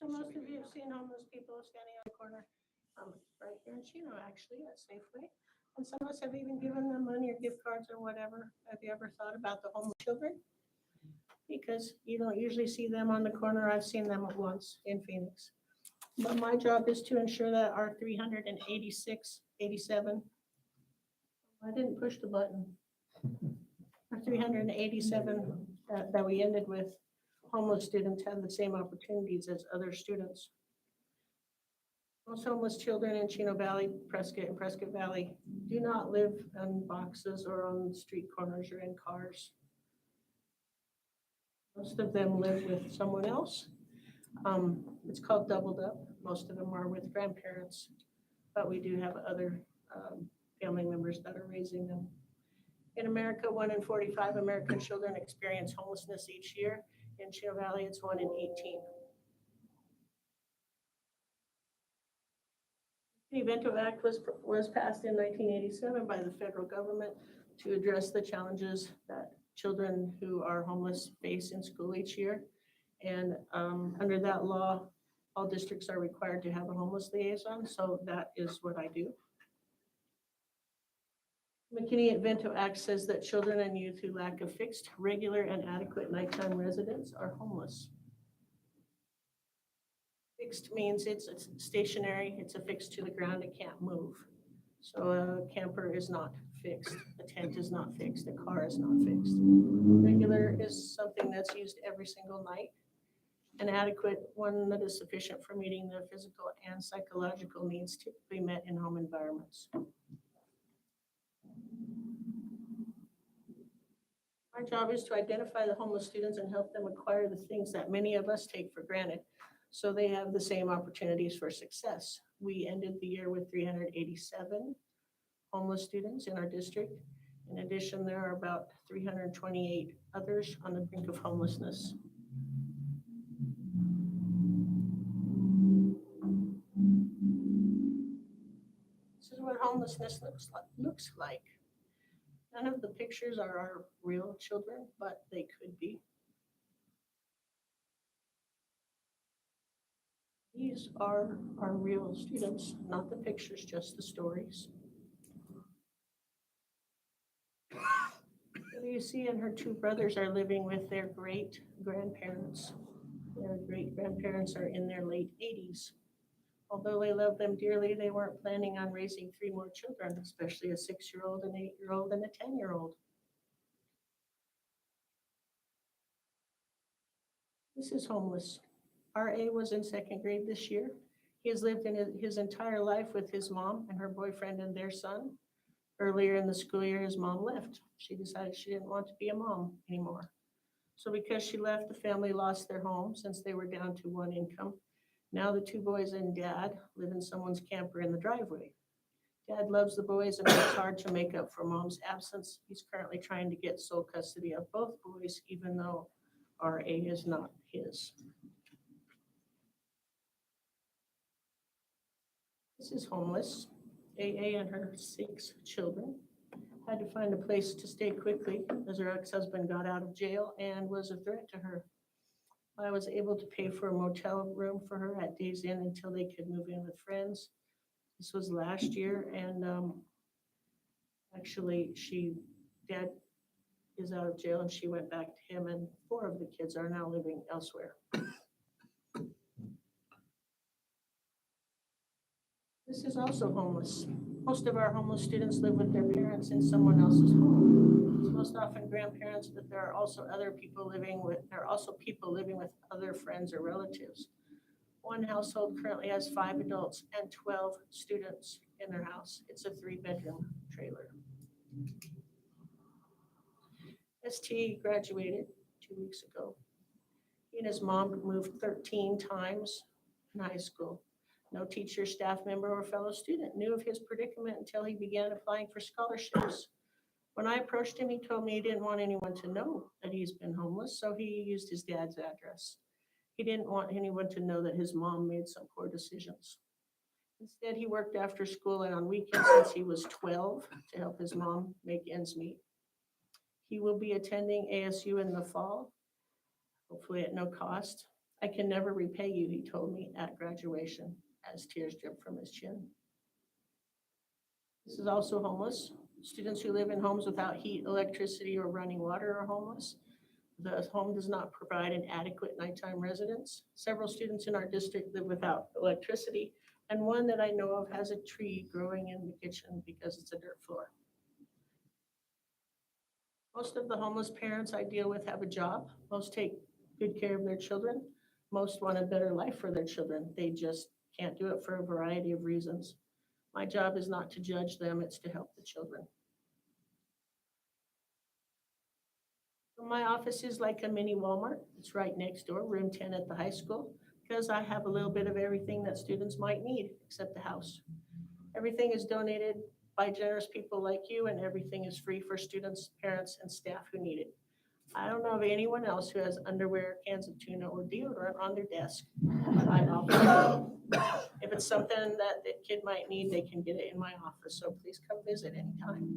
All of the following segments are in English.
So most of you have seen homeless people standing on the corner, right here in Chino, actually, at Safeway. And some of us have even given them money or gift cards or whatever. Have you ever thought about the homeless children? Because you don't usually see them on the corner. I've seen them once in Phoenix. But my job is to ensure that our 386, 87, I didn't push the button. Our 387 that we ended with, homeless students have the same opportunities as other students. Most homeless children in Chino Valley, Prescott and Prescott Valley do not live in boxes or on street corners or in cars. Most of them live with someone else. It's called doubled up. Most of them are with grandparents, but we do have other family members that are raising them. In America, 1 in 45 American children experience homelessness each year. In Chino Valley, it's 1 in 18. The Evento Act was passed in 1987 by the federal government to address the challenges that children who are homeless face in school each year. And under that law, all districts are required to have a homeless liaison, so that is what I do. McKinney-Vento Act says that children and youth who lack a fixed, regular, and adequate nighttime residence are homeless. Fixed means it's stationary, it's affixed to the ground, it can't move. So a camper is not fixed, a tent is not fixed, a car is not fixed. Regular is something that's used every single night. An adequate one that is sufficient for meeting the physical and psychological needs typically met in home environments. Our job is to identify the homeless students and help them acquire the things that many of us take for granted, so they have the same opportunities for success. We ended the year with 387 homeless students in our district. In addition, there are about 328 others on the brink of homelessness. This is what homelessness looks like. None of the pictures are our real children, but they could be. These are our real students, not the pictures, just the stories. You see, and her two brothers are living with their great grandparents. Their great grandparents are in their late 80s. Although they love them dearly, they weren't planning on raising 3 more children, especially a 6-year-old, an 8-year-old, and a 10-year-old. This is homeless. R.A. was in 2nd grade this year. He has lived in his entire life with his mom and her boyfriend and their son. Earlier in the school year, his mom left. She decided she didn't want to be a mom anymore. So because she left, the family lost their home since they were down to 1 income. Now the 2 boys and dad live in someone's camper in the driveway. Dad loves the boys and works hard to make up for mom's absence. He's currently trying to get sole custody of both boys, even though RA is not his. This is homeless. AA and her 6 children had to find a place to stay quickly as her ex-husband got out of jail and was a threat to her. I was able to pay for a motel room for her at Days Inn until they could move in with friends. This was last year, and actually, dad is out of jail, and she went back to him, and 4 of the kids are now living elsewhere. This is also homeless. Most of our homeless students live with their parents in someone else's home. It's most often grandparents, but there are also people living with other friends or relatives. One household currently has 5 adults and 12 students in their house. It's a 3-bedroom trailer. ST graduated 2 weeks ago. He and his mom moved 13 times in high school. No teacher, staff member, or fellow student knew of his predicament until he began applying for scholarships. When I approached him, he told me he didn't want anyone to know that he's been homeless, so he used his dad's address. He didn't want anyone to know that his mom made some poor decisions. Instead, he worked after school and on weekends since he was 12 to help his mom make ends meet. He will be attending ASU in the fall, hopefully at no cost. I can never repay you, he told me at graduation as tears dripped from his chin. This is also homeless. Students who live in homes without heat, electricity, or running water are homeless. The home does not provide an adequate nighttime residence. Several students in our district live without electricity, and one that I know of has a tree growing in the kitchen because it's a dirt floor. Most of the homeless parents I deal with have a job. Most take good care of their children. Most want a better life for their children. They just can't do it for a variety of reasons. My job is not to judge them, it's to help the children. So my office is like a mini Walmart. It's right next door, room 10 at the high school, because I have a little bit of everything that students might need, except the house. Everything is donated by generous people like you, and everything is free for students, parents, and staff who need it. I don't know of anyone else who has underwear, cans of tuna, or deodorant on their desk. I offer it. If it's something that the kid might need, they can get it in my office, so please come visit anytime.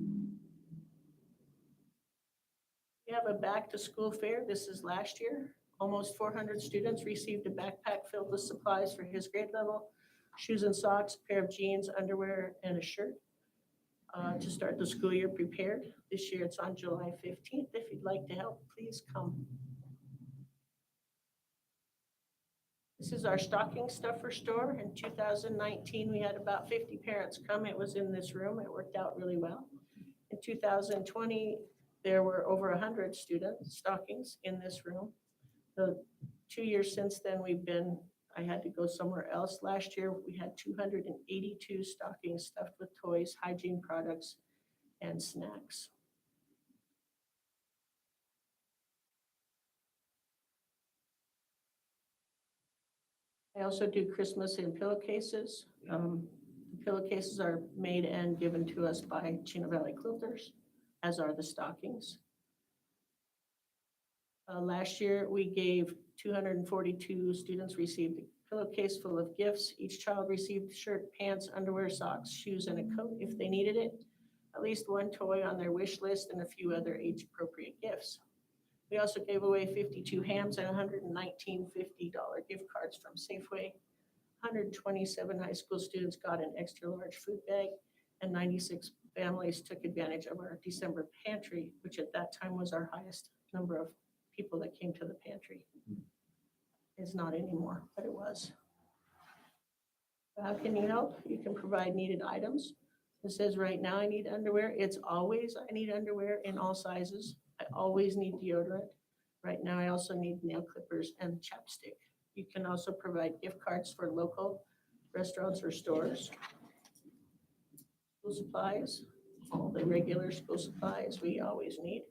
We have a back to school fair. This is last year. Almost 400 students received a backpack filled with supplies for his grade level, shoes and socks, a pair of jeans, underwear, and a shirt to start the school year prepared. This year it's on July 15th. If you'd like to help, please come. This is our stocking stuffer store. In 2019, we had about 50 parents come. It was in this room. It worked out really well. In 2020, there were over 100 student stockings in this room. The 2 years since then, I had to go somewhere else. Last year, we had 282 stockings stuffed with toys, hygiene products, and snacks. I also do Christmas in pillowcases. The pillowcases are made and given to us by Chino Valley Quilters, as are the stockings. Last year, we gave 242 students received a pillowcase full of gifts. Each child received shirt, pants, underwear, socks, shoes, and a coat if they needed it, at least one toy on their wish list, and a few other age-appropriate gifts. We also gave away 52 hams and 119 $50 gift cards from Safeway. 127 high school students got an extra large food bag, and 96 families took advantage of our December pantry, which at that time was our highest number of people that came to the pantry. It's not anymore, but it was. How can you help? You can provide needed items. It says right now I need underwear. It's always I need underwear in all sizes. I always need deodorant. Right now I also need nail clippers and chapstick. You can also provide gift cards for local restaurants or stores. School supplies, all the regular school supplies we always need.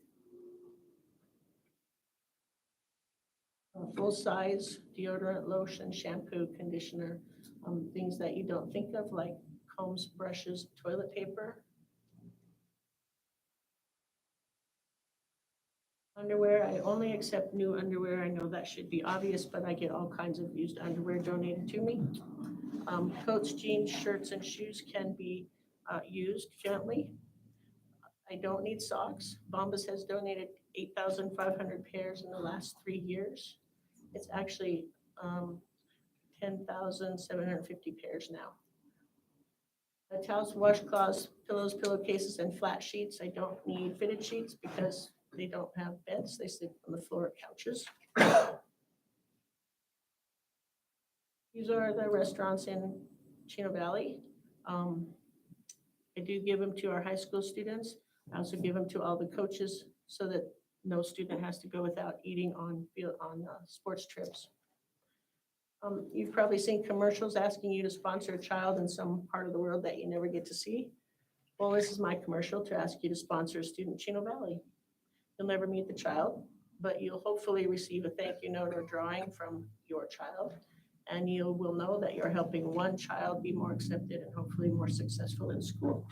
Full-size deodorant, lotion, shampoo, conditioner, things that you don't think of like combs, brushes, toilet paper. Underwear, I only accept new underwear. I know that should be obvious, but I get all kinds of used underwear donated to me. Coats, jeans, shirts, and shoes can be used gently. I don't need socks. Bombas has donated 8,500 pairs in the last 3 years. It's actually 10,750 pairs now. Towels, washcloths, pillows, pillowcases, and flat sheets. I don't need fitted sheets because they don't have beds. They sleep on the floor couches. These are the restaurants in Chino Valley. I do give them to our high school students. I also give them to all the coaches so that no student has to go without eating on sports trips. You've probably seen commercials asking you to sponsor a child in some part of the world that you never get to see. Well, this is my commercial to ask you to sponsor a student in Chino Valley. You'll never meet the child, but you'll hopefully receive a thank you note or drawing from your child. And you will know that you're helping one child be more accepted and hopefully more successful in school.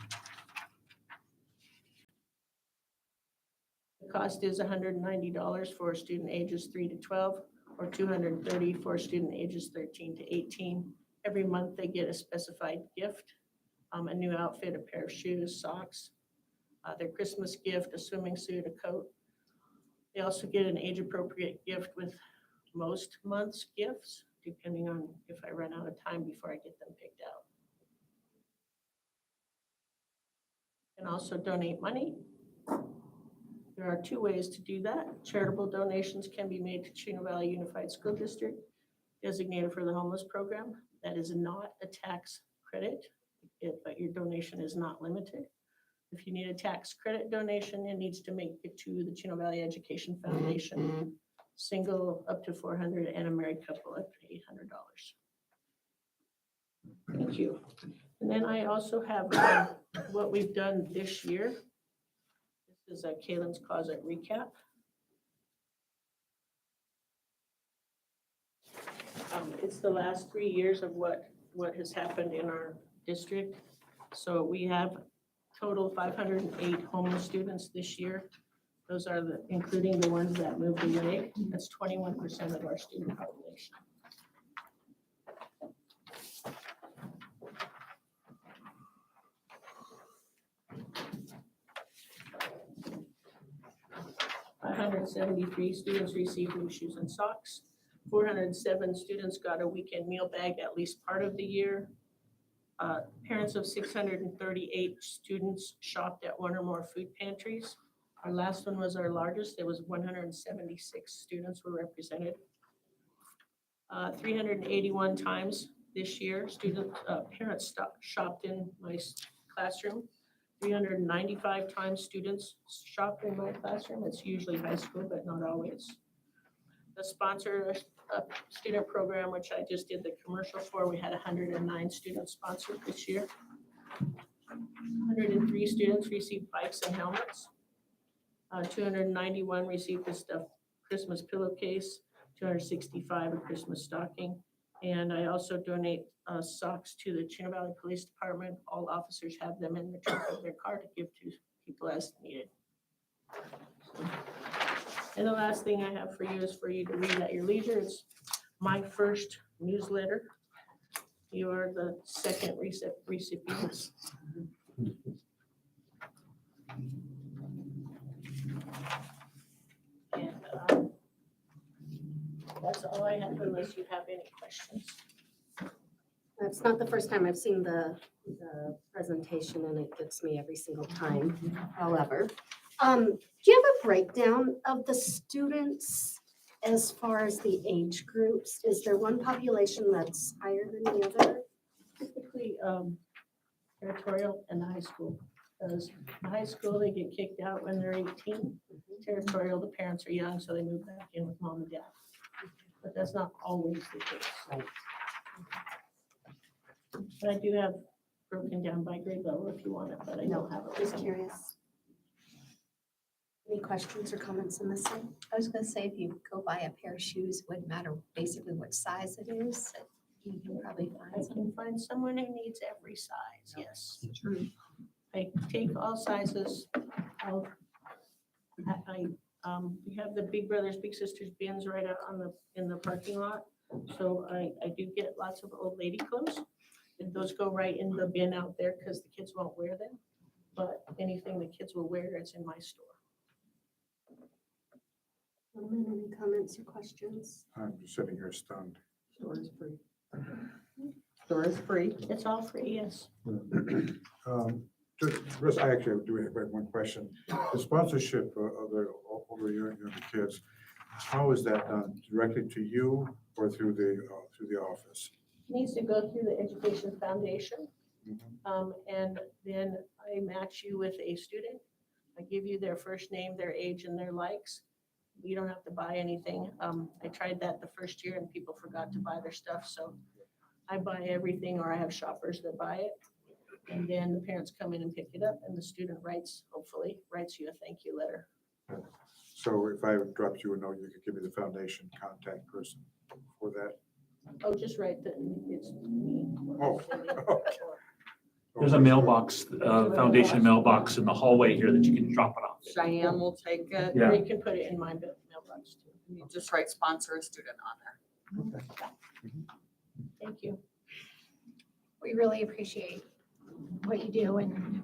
The cost is $190 for student ages 3 to 12 or $230 for student ages 13 to 18. Every month they get a specified gift, a new outfit, a pair of shoes, socks, their Christmas gift, a swimming suit, a coat. They also get an age-appropriate gift with most months' gifts, depending on if I run out of time before I get them picked out. And also donate money. There are two ways to do that. Charitable donations can be made to Chino Valley Unified School District designated for the homeless program. That is not a tax credit, but your donation is not limited. If you need a tax credit donation, it needs to make it to the Chino Valley Education Foundation, single up to $400 and a married couple up to $800. Thank you. And then I also have what we've done this year. This is a Kaylin's Closet recap. It's the last 3 years of what has happened in our district. So we have total 508 homeless students this year. Those are including the ones that moved away. That's 21% of our student population. $573 students received new shoes and socks. 407 students got a weekend meal bag at least part of the year. Parents of 638 students shopped at one or more food pantries. Our last one was our largest. There was 176 students were represented. 381 times this year, parents shopped in my classroom. 395 times students shopped in my classroom. It's usually high school, but not always. The sponsor student program, which I just did the commercial for, we had 109 students sponsored this year. 103 students received bikes and helmets. 291 received a stuffed Christmas pillowcase, 265 a Christmas stocking. And I also donate socks to the Chino Valley Police Department. All officers have them in the trunk of their car to give to people as needed. And the last thing I have for you is for you to read at your leisure. It's my first newsletter. You are the second recipients. And that's all I have unless you have any questions. It's not the first time I've seen the presentation, and it gets me every single time. However, do you have a breakdown of the students as far as the age groups? Is there one population that's higher than the other? Typically, territorial and the high school. Because the high school, they get kicked out when they're 18. Territorial, the parents are young, so they move back in with mom and dad. But that's not always the case. Right. But I do have broken down by grade level if you want it, but I don't have it. Just curious. Any questions or comments on this one? I was gonna say, if you go buy a pair of shoes, it wouldn't matter basically what size it is. You can probably I find some. can find someone who needs every size, yes. I take all sizes. We have the Big Brothers Big Sisters bins right out in the parking lot. So I do get lots of old lady clothes. And those go right in the bin out there because the kids won't wear them. But anything the kids will wear is in my store. Any comments or questions? I'm just sitting here stunned. Store is free. Store is free. It's all free, yes. Chris, I actually do have one question. The sponsorship of the older younger kids, how is that done? Directly to you or through the office? Needs to go through the Education Foundation. Mhm. And then I match you with a student. I give you their first name, their age, and their likes. You don't have to buy anything. I tried that the first year and people forgot to buy their stuff, so I buy everything, or I have shoppers that buy it. And then the parents come in and pick it up, and the student hopefully writes you a thank you letter. So if I dropped you a note, you could give me the foundation contact person for that? Oh, just write that it's me. Oh, okay. There's a mailbox, foundation mailbox in the hallway here that you can drop it off. Cheyenne will take it. Yeah. Or you can put it in my mailbox too. You just write sponsor a student on there. Thank you. We really appreciate what you do, and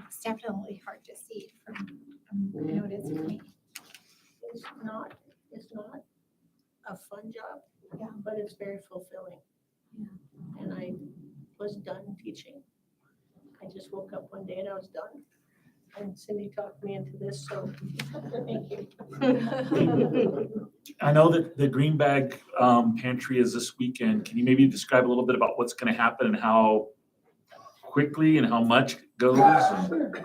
it's definitely hard to see from I know it is for me. It's not a fun one job. Yeah. But it's very fulfilling. And I was done teaching. I just woke up one day and I was done. And Cindy talked me into this, so thank you. I know that the Green Bag Pantry is this weekend. Can you maybe describe a little bit about what's going to happen and how quickly and how much goes? And-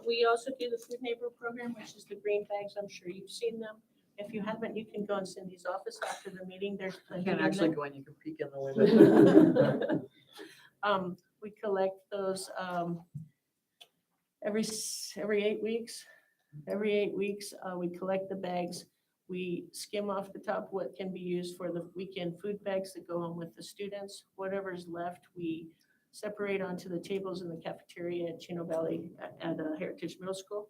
We also do the Food Neighbor program, which is the green bags. I'm sure you've seen them. If you haven't, you can go in Cindy's office after the meeting. There's You plenty can't in actually there. go in, you can peek in the window. We collect those every 8 weeks. Every 8 weeks, we collect the bags. We skim off the top what can be used for the weekend food bags that go home with the students. Whatever's left, we separate onto the tables in the cafeteria at Chino Valley at Heritage Middle School.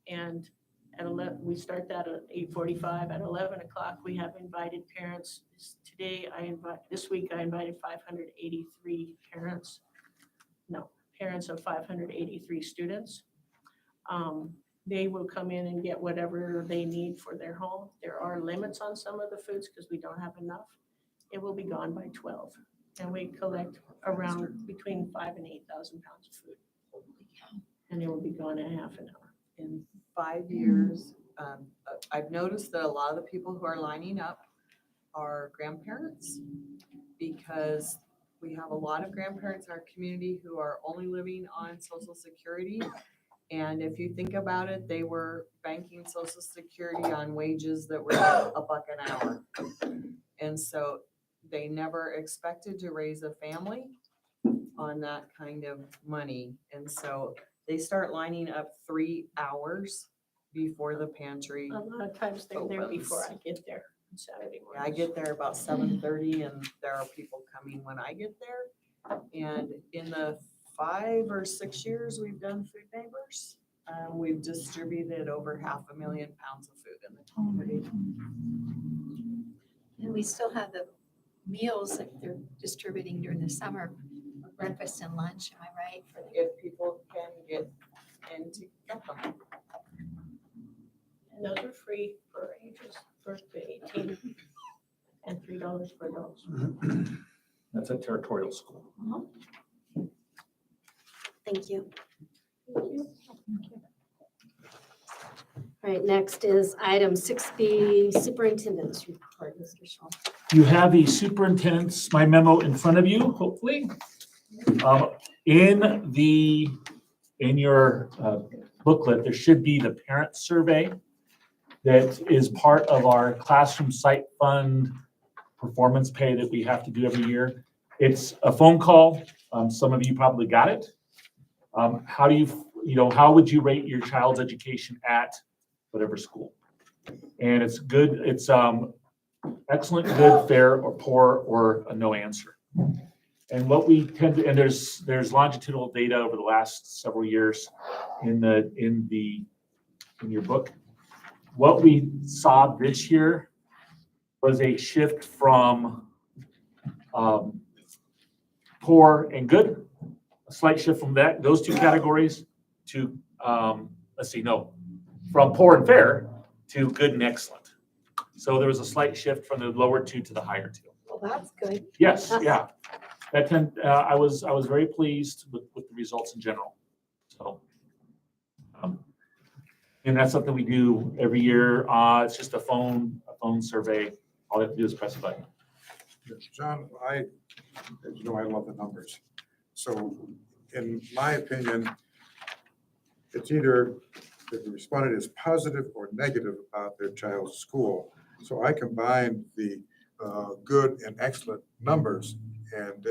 And at 11, we start that at 8:45. At 11 o'clock, we have invited parents. This week I invited 583 parents. No, parents of 583 students. They will come in and get whatever they need for their home. There are limits on some of the foods because we don't have enough. It will be gone by 12. And we collect around between 5,000 and 8,000 pounds of food. And it will be gone in half an hour. In 5 years, I've noticed that a lot of the people who are lining up are grandparents, because we have a lot of grandparents in our community who are only living on Social Security. And if you think about it, they were banking Social Security on wages that were $1 an hour. And so they never expected to raise a family on that kind of money. And so they start lining up 3 hours before the pantry. A lot of times they're there before I get there on Saturday morning. I get there about 7:30 and there are people coming when I get there. And in the 5 or 6 years we've done Food Neighbors, we've distributed over 500,000 pounds of food in the community. And we still have the meals that they're distributing during the summer, breakfast and lunch, am I right? For the- If people can get in to get them. And those are free for ages first to 18 and $3 for adults. That's a territorial school. Thank you. Thank you. All right, next is item 6B, superintendent's report, Mr. Shaw. You have the superintendent's, my memo in front of you, hopefully. In your booklet, there should be the parent survey that is part of our classroom site fund performance pay that we have to do every year. It's a phone call. Some of you probably got it. How do how would you rate your child's education at whatever school? And it's good, it's excellent, good, fair, or poor, or a no answer. And what we tend to, and there's longitudinal data over the last several years in your book. What we saw this year was a shift from poor and good, a slight shift from those two categories to from poor and fair to good and excellent. So there was a slight shift from the lower two to the higher two. Well, that's good. Yes, yeah. I was very pleased with the results in general. So, and that's something we do every year. It's just a phone survey. All they have to do is press a button. John, as you know, I love the numbers. So in my opinion, it's either that the respondent is positive or negative about their child's school. So I combined the good and excellent numbers and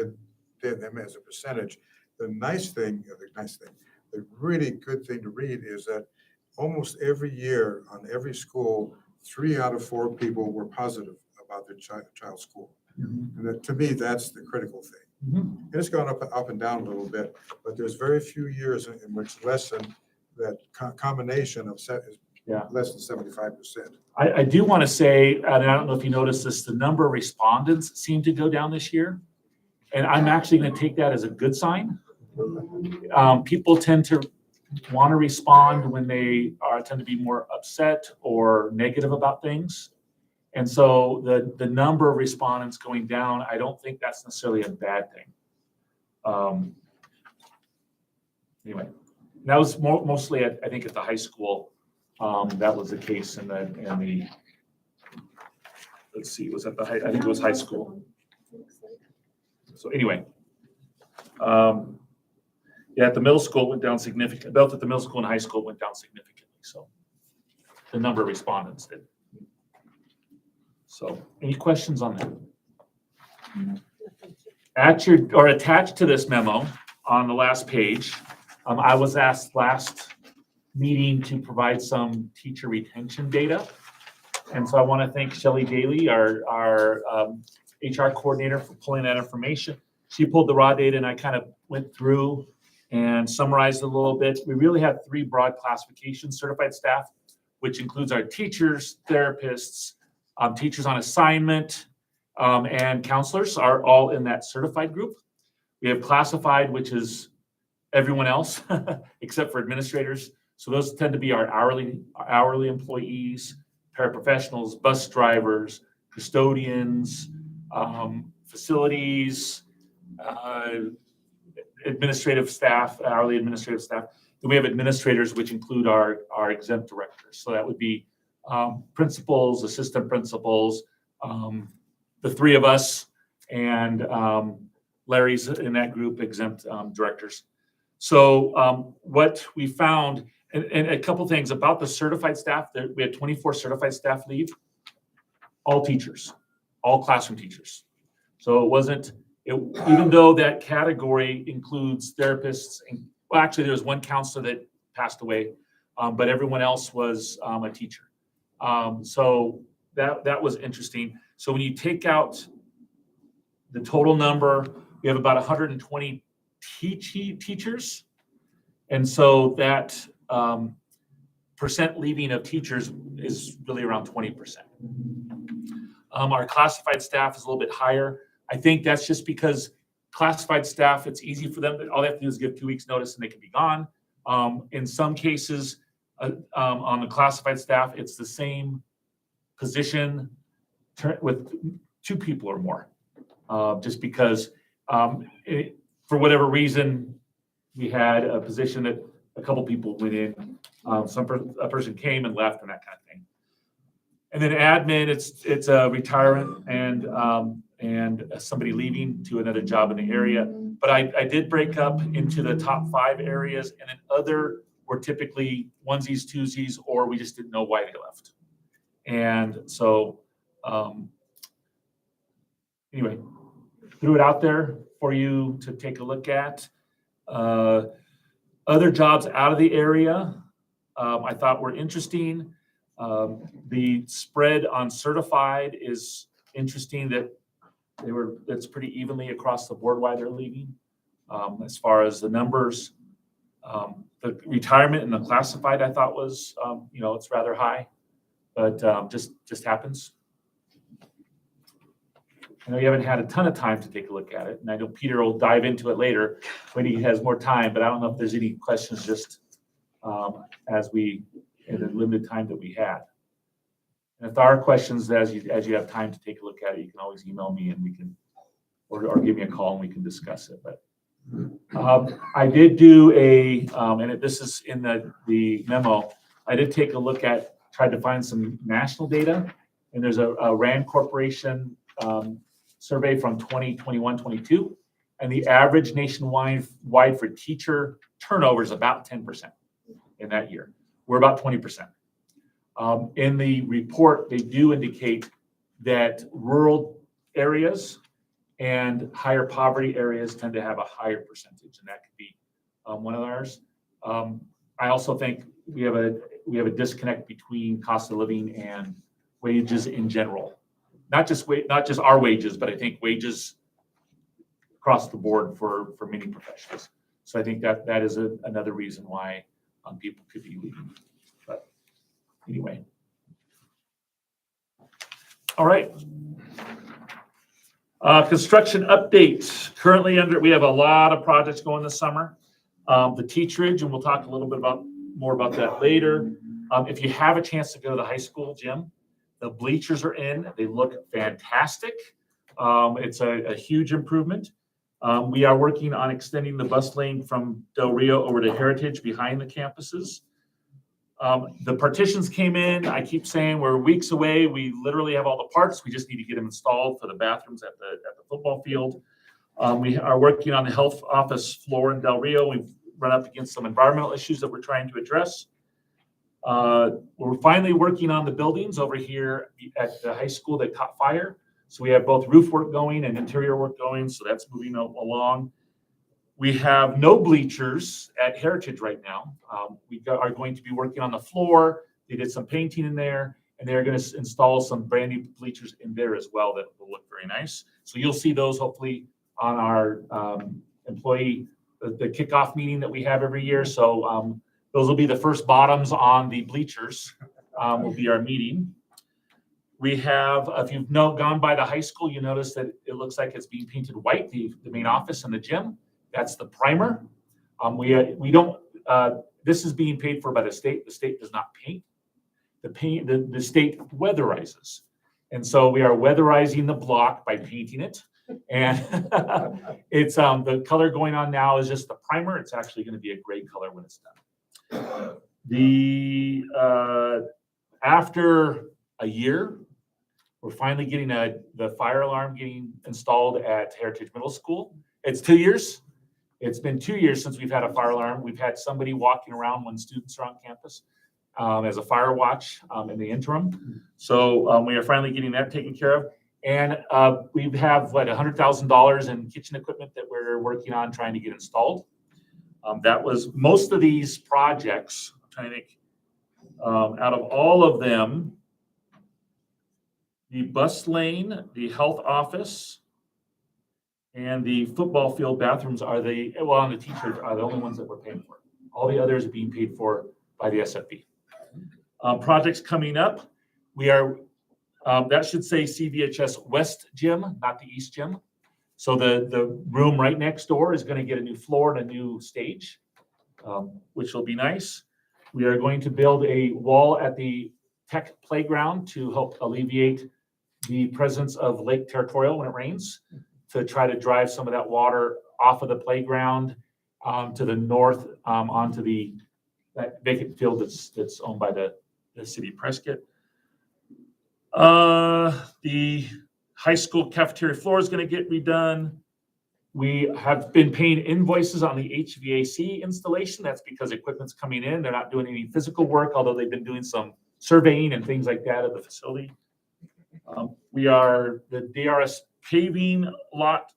did them as a percentage. The really good thing to read is that almost every year on every school, 3 out of 4 people were positive about their child's school. And that, to me, that's the critical thing. Mhm. It's gone up and down a little bit, but there's very few years in which less than that combination of set is Yeah. less than 75%. I do want to say, and I don't know if you noticed this, the number of respondents seem to go down this year. And I'm actually going to take that as a good sign. People tend to want to respond when they tend to be more upset or negative about things. And so the number of respondents going down, I don't think that's necessarily a bad thing. Anyway, that was mostly I think at the high school. That was the case in the let's see, was at the high, I think it was high school. So anyway, yeah, at the middle school it went down significantly. Both at the middle school and high school went down significantly. So the number of respondents did. So any questions on that? Attached to this memo on the last page, I was asked last meeting to provide some teacher retention data. And so I want to thank Shelley Daly, our HR coordinator, for pulling that information. She pulled the raw data and I kind of went through and summarized a little bit. We really had 3 broad classifications: certified staff, which includes our teachers, therapists, teachers on assignment, and counselors are all in that certified group. We have classified, which is everyone else except for administrators. So those tend to be our hourly employees, paraprofessionals, bus drivers, custodians, facilities, administrative staff, hourly administrative staff. Then we have administrators, which include our exempt directors. So that would be principals, assistant principals, the 3 of us, and Larry's in that group, exempt directors. So what we found, and a couple things about the certified staff, we had 24 certified staff leave, all teachers, all classroom teachers. So it wasn't, even though that category includes therapists, and, well, actually there was 1 counselor that passed away, but everyone else was a teacher. So that was interesting. So when you take out the total number, we have about 120 teachers. And so that percent leaving of teachers is really around 20%. Our classified staff is a little bit higher. I think that's just because classified staff, it's easy for them. All they have to do is give 2 weeks notice and they can be gone. In some cases, on the classified staff, it's the same position with 2 people or more. Just because for whatever reason, we had a position that a couple people went in. A person came and left and that kind of thing. And then admin, it's a retirement and somebody leaving to another job in the area. But I did break up into the top 5 areas, and then other were typically onesies, twosies, or we just didn't know why they left. And so anyway, threw it out there for you to take a look at. Other jobs out of the area I thought were interesting. The spread on certified is interesting that that's pretty evenly across the board why they're leaving. As far as the numbers, the retirement and the classified I thought was, it's rather high, but just happens. I know you haven't had a ton of time to take a look at it, and I know Peter will dive into it later when he has more time, but I don't know if there's any questions just as we, in the limited time that we had. And if there are questions as you have time to take a look at it, you can always email me and we can, or give me a call and we can discuss it. But I did do and this is in the memo, I did take a look at, tried to find some national data, and there's a RAND Corporation survey from 2021-22, and the average nationwide for teacher turnover is about 10% in that year. We're about 20%. In the report, they do indicate that rural areas and higher poverty areas tend to have a higher percentage, and that could be one of ours. I also think we have a disconnect between cost of living and wages in general. Not just our wages, but I think wages across the board for many professions. So I think that is another reason why people could be leaving. But anyway. All right. Construction update. Currently we have a lot of projects going this summer. The teacherage, and we'll talk a little bit more about that later. If you have a chance to go to the high school gym, The bleachers are in. They look fantastic. It's a huge improvement. We are working on extending the bus lane from Del Rio over to Heritage behind the campuses. The partitions came in. I keep saying we're weeks away. We literally have all the parts. We just need to get them installed for the bathrooms at the football field. We are working on the health office floor in Del Rio. We've run up against some environmental issues that we're trying to address. We're finally working on the buildings over here at the high school that caught fire. So we have both roof work going and interior work going, so that's moving along. We have no bleachers at Heritage right now. We are going to be working on the floor. They did some painting in there, and they're going to install some brand new bleachers in there as well that will look very nice. So you'll see those hopefully on our employee, the kickoff meeting that we have every year. So those will be the first bottoms on the bleachers, will be our meeting. We have, if you've gone by the high school, you notice that it looks like it's being painted white, the main office and the gym. That's the primer. We don't, this is being paid for by the state. The state does not paint. The state weatherizes. And so we are weatherizing the block by painting it. And it's, the color going on now is just the primer. It's actually going to be a gray color when it's done. After a year, we're finally getting the fire alarm getting installed at Heritage Middle School. It's 2 years. It's been 2 years since we've had a fire alarm. We've had somebody walking around when students are on campus as a fire watch in the interim. So we are finally getting that taken care of. And we have $100,000 in kitchen equipment that we're working on trying to get installed. That was most of these projects. I'm trying to think. Out of all of them, the bus lane, the health office, and the football field bathrooms and the teachers are the only ones that we're paying for. All the others are being paid for by the SFB. Projects coming up, we are, that should say CVHS West Gym, not the East Gym. So the room right next door is going to get a new floor and a new stage, which will be nice. We are going to build a wall at the tech playground to help alleviate the presence of Lake Territorial when it rains, to try to drive some of that water off of the playground to the north onto that vacant field that's owned by the city of Prescott. The high school cafeteria floor is going to get redone. We have been paying invoices on the HVAC installation. That's because equipment's coming in. They're not doing any physical work, although they've been doing some surveying and things like that of the facility. The DRS paving lot,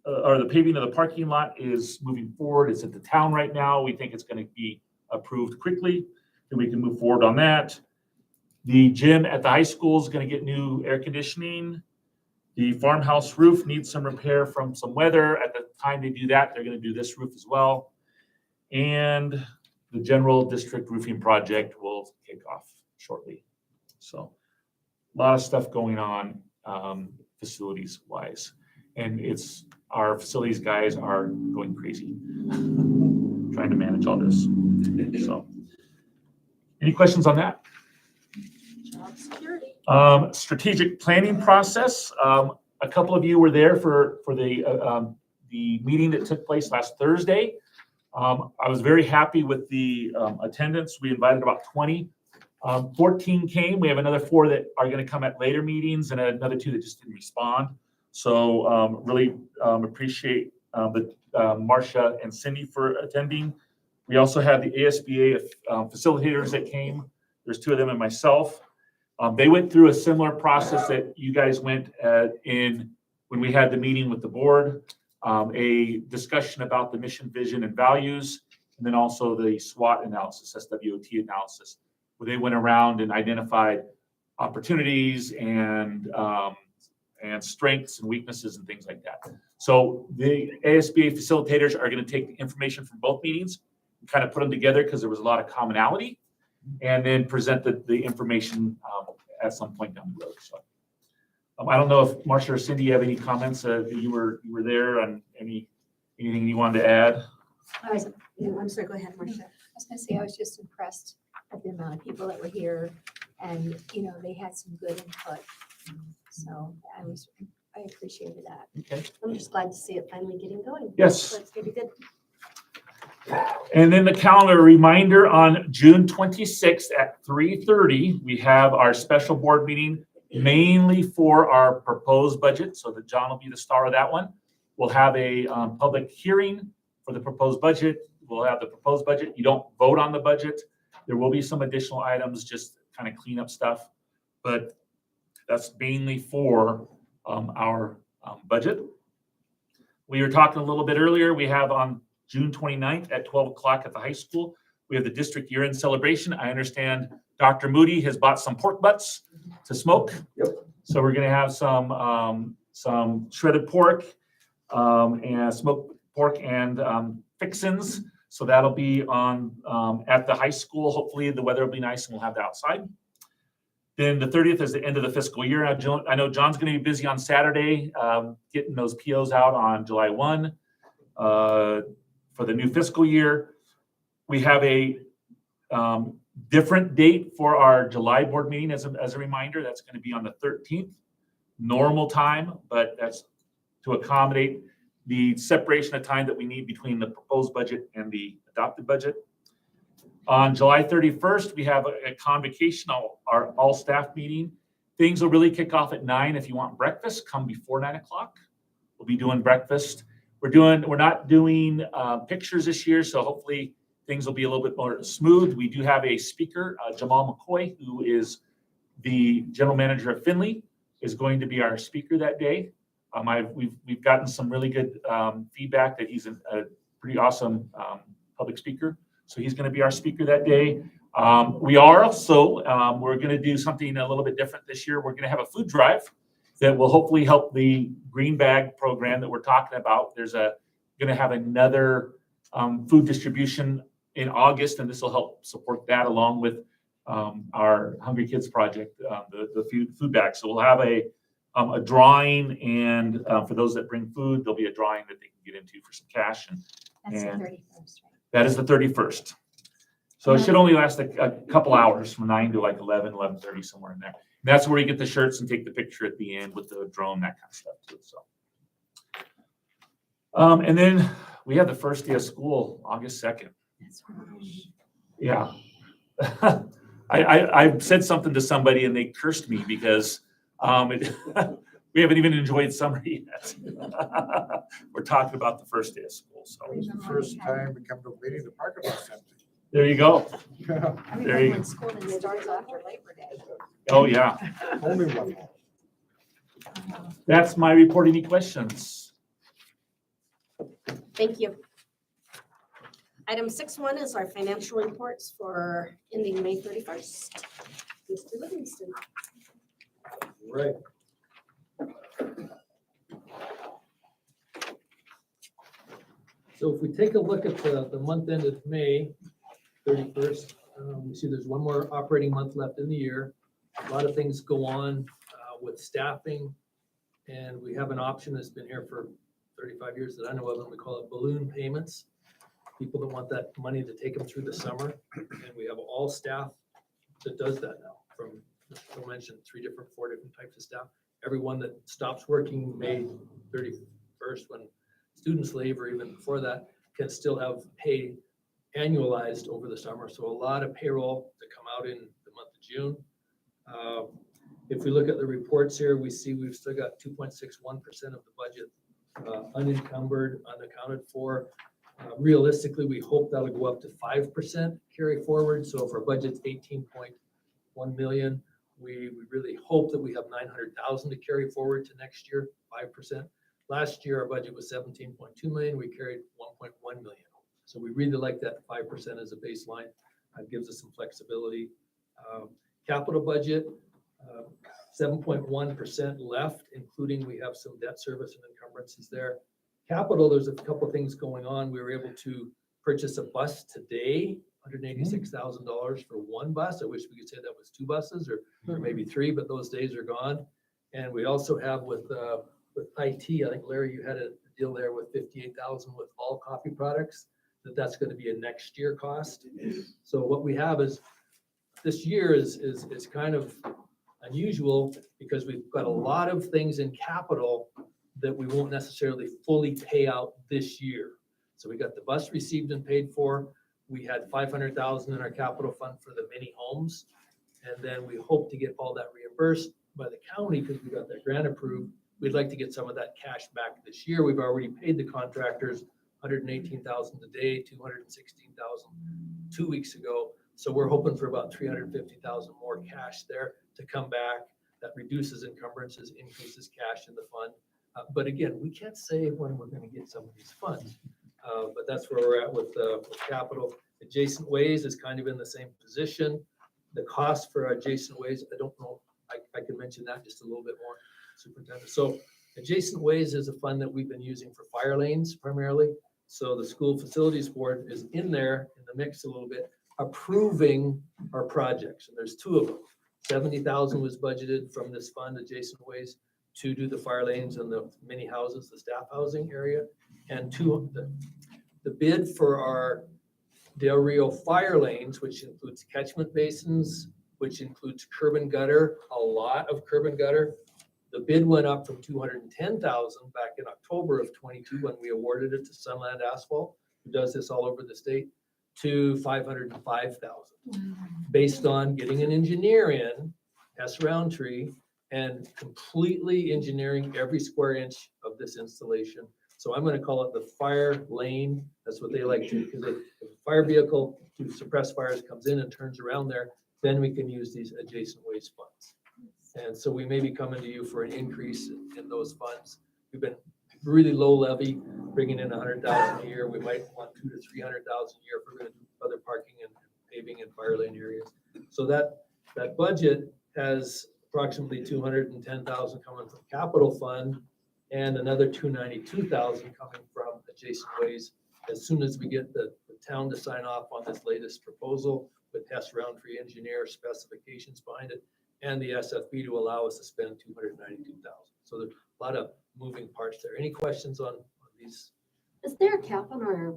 or the paving of the parking lot is moving forward. It's at the town right now. We think it's going to be approved quickly, and we can move forward on that. The gym at the high school is going to get new air conditioning. The farmhouse roof needs some repair from some weather. At the time they do that, they're going to do this roof as well. And the general district roofing project will kick off shortly. So a lot of stuff going on facilities wise. And our facilities guys are going crazy trying to manage all this. So any questions on that? Job security. Strategic planning process. A couple of you were there for the meeting that took place last Thursday. I was very happy with the attendance. We invited about 20. 14 came. We have another 4 that are going to come at later meetings and another 2 that just didn't respond. So really appreciate Marcia and Cindy for attending. We also had the ASBA facilitators that came. There's 2 of them and myself. They went through a similar process that you guys went when we had the meeting with the board, a discussion about the mission, vision, and values, and then also the SWOT analysis, SWOT analysis, where they went around and identified opportunities and strengths and weaknesses and things like that. So the ASBA facilitators are going to take the information from both meetings and kind of put them together because there was a lot of commonality, and then present the information at some point down the road. So I don't know if Marcia or Cindy, you have any comments. You were there, and anything you wanted to add? I'm sorry, go ahead, Marcia. I was gonna say, I was just impressed at the amount of people that were here And, they had some good input. So I appreciated that. Okay. I'm just glad to see it finally getting going. Yes. That's gonna be good. And then the calendar reminder on June 26th at 3:30, we have our special board meeting mainly for our proposed budget, so that John will be the star of that one. We'll have a public hearing for the proposed budget. We'll have the proposed budget. You don't vote on the budget. There will be some additional items, just kind of clean up stuff, but that's mainly for our budget. We were talking a little bit earlier, we have on June 29th at 12 o'clock at the high school, we have the district year-end celebration. I understand Dr. Moody has bought some pork butts to smoke. Yep. So we're gonna have some shredded pork, and smoked pork and fixins. So that'll be on, at the high school. Hopefully the weather will be nice and we'll have that outside. Then the 30th is the end of the fiscal year. I know John's gonna be busy on Saturday, getting those POs out on July 1, for the new fiscal year. We have a different date for our July board meeting as a reminder. That's gonna be on the 13th, normal time, but that's to accommodate the separation of time that we need between the proposed budget and the adopted budget. On July 31st, we have a convocation, our all-staff meeting. Things will really kick off at 9. If you want breakfast, come before 9 o'clock. We'll be doing breakfast. We're not doing pictures this year, so hopefully things will be a little bit more smooth. We do have a speaker, Jamal McCoy, who is the general manager of Finley, is going to be our speaker that day. We've gotten some really good feedback that he's a pretty awesome public speaker. So he's going to be our speaker that day. We are also, we're going to do something a little bit different this year. We're going to have a food drive that will hopefully help the green bag program that we're talking about. There's going to have another food distribution in August, and this will help support that along with our Hungry Kids project, the food bag. So we'll have a drawing, and for those that bring food, there'll be a drawing that they can get into for some cash. That's the And 31st, right? that is the 31st. So it should only last a couple hours, from 9 to like 11, 11:30, somewhere in there. And that's where you get the shirts and take the picture at the end with the drone, that kind of stuff too. So, and then we have the first day of school, August 2nd. That's right. Yeah. I said something to somebody and they cursed me because we haven't even enjoyed summer yet. We're talking about the first day of school. So It's the first time we come to a meeting, the parking lot's empty. there you go. Yeah, There Everybody you- in school then starts after Labor Day. Oh, yeah. only one. That's my report. Any questions? Thank you. Item 6.1 is our financial reports for ending May 31st. Mr. Livingston. Right. So if we take a look at the month end of May 31st, we see there's one more operating month left in the year. A lot of things go on with staffing, and we have an option that's been here for 35 years that I know of, and we call it balloon payments. People that want that money to take them through the summer, and we have all staff that does that now, from, I mentioned, 4 different types of staff. Everyone that stops working May 31st, when students leave, or even before that, can still have pay annualized over the summer. So a lot of payroll to come out in the month of June. If we look at the reports here, we see we've still got 2.61% of the budget unencumbered, unaccounted for. Realistically, we hope that'll go up to 5% carry forward. So if our budget's 18.1 million, we really hope that we have 900,000 to carry forward to next year, 5%. Last year, our budget was 17.2 million. We carried 1.1 million. So we really like that 5% as a baseline. That gives us some flexibility. Capital budget, 7.1% left, including we have some debt service and encumbrances there. Capital, there's a couple of things going on. We were able to purchase a bus today, $186,000 for one bus. I wish we could say that was 2 buses or maybe 3, but those days are gone. And we also have with IT, I think Larry, you had a deal there with 58,000 with all coffee products, that's going to be a next year cost. So what we have is this year is kind of unusual because we've got a lot of things in capital that we won't necessarily fully pay out this year. So we got the bus received and paid for. We had 500,000 in our capital fund for the mini homes. And then we hope to get all that reimbursed by the county because we got that grant approved. We'd like to get some of that cash back this year. We've already paid the contractors 118,000 today, 216,000 2 weeks ago. So we're hoping for about 350,000 more cash there to come back. That reduces encumbrances, increases cash in the fund. But again, we can't say when we're going to get some of these funds. But that's where we're at with capital. Adjacent ways is kind of in the same position. The cost for adjacent ways, I don't know. I can mention that just a little bit more, Superintendent. So adjacent ways is a fund that we've been using for fire lanes primarily. So the school facilities board is in there in the mix a little bit, approving our projects. And there's two of them. 70,000 was budgeted from this fund, adjacent ways, to do the fire lanes and the mini houses, the staff housing area. And the bid for our Del Rio fire lanes, which includes catchment basins, which includes curb and gutter, a lot of curb and gutter. The bid went up from 210,000 back in October of 22 when we awarded it to Sunland Asphalt, who does this all over the state, to 505,000, based on getting an engineer in, Hess Roundtree, and completely engineering every square inch of this installation. So I'm going to call it the fire lane. That's what they like to, because if a fire vehicle to suppress fires comes in and turns around there, then we can use these adjacent ways funds. And so we may be coming to you for an increase in those funds. We've been really low levy, bringing in 100,000 a year. We might want 200,000 to 300,000 a year if we're going to do other parking and paving and fire lane areas. So that budget has approximately 210,000 coming from capital fund and another 292,000 coming from adjacent ways. As soon as we get the town to sign off on this latest proposal with Hess Roundtree engineer specifications behind it, and the SFB to allow us to spend 292,000. So there's a lot of moving parts there. Any questions on these? Is there a cap on our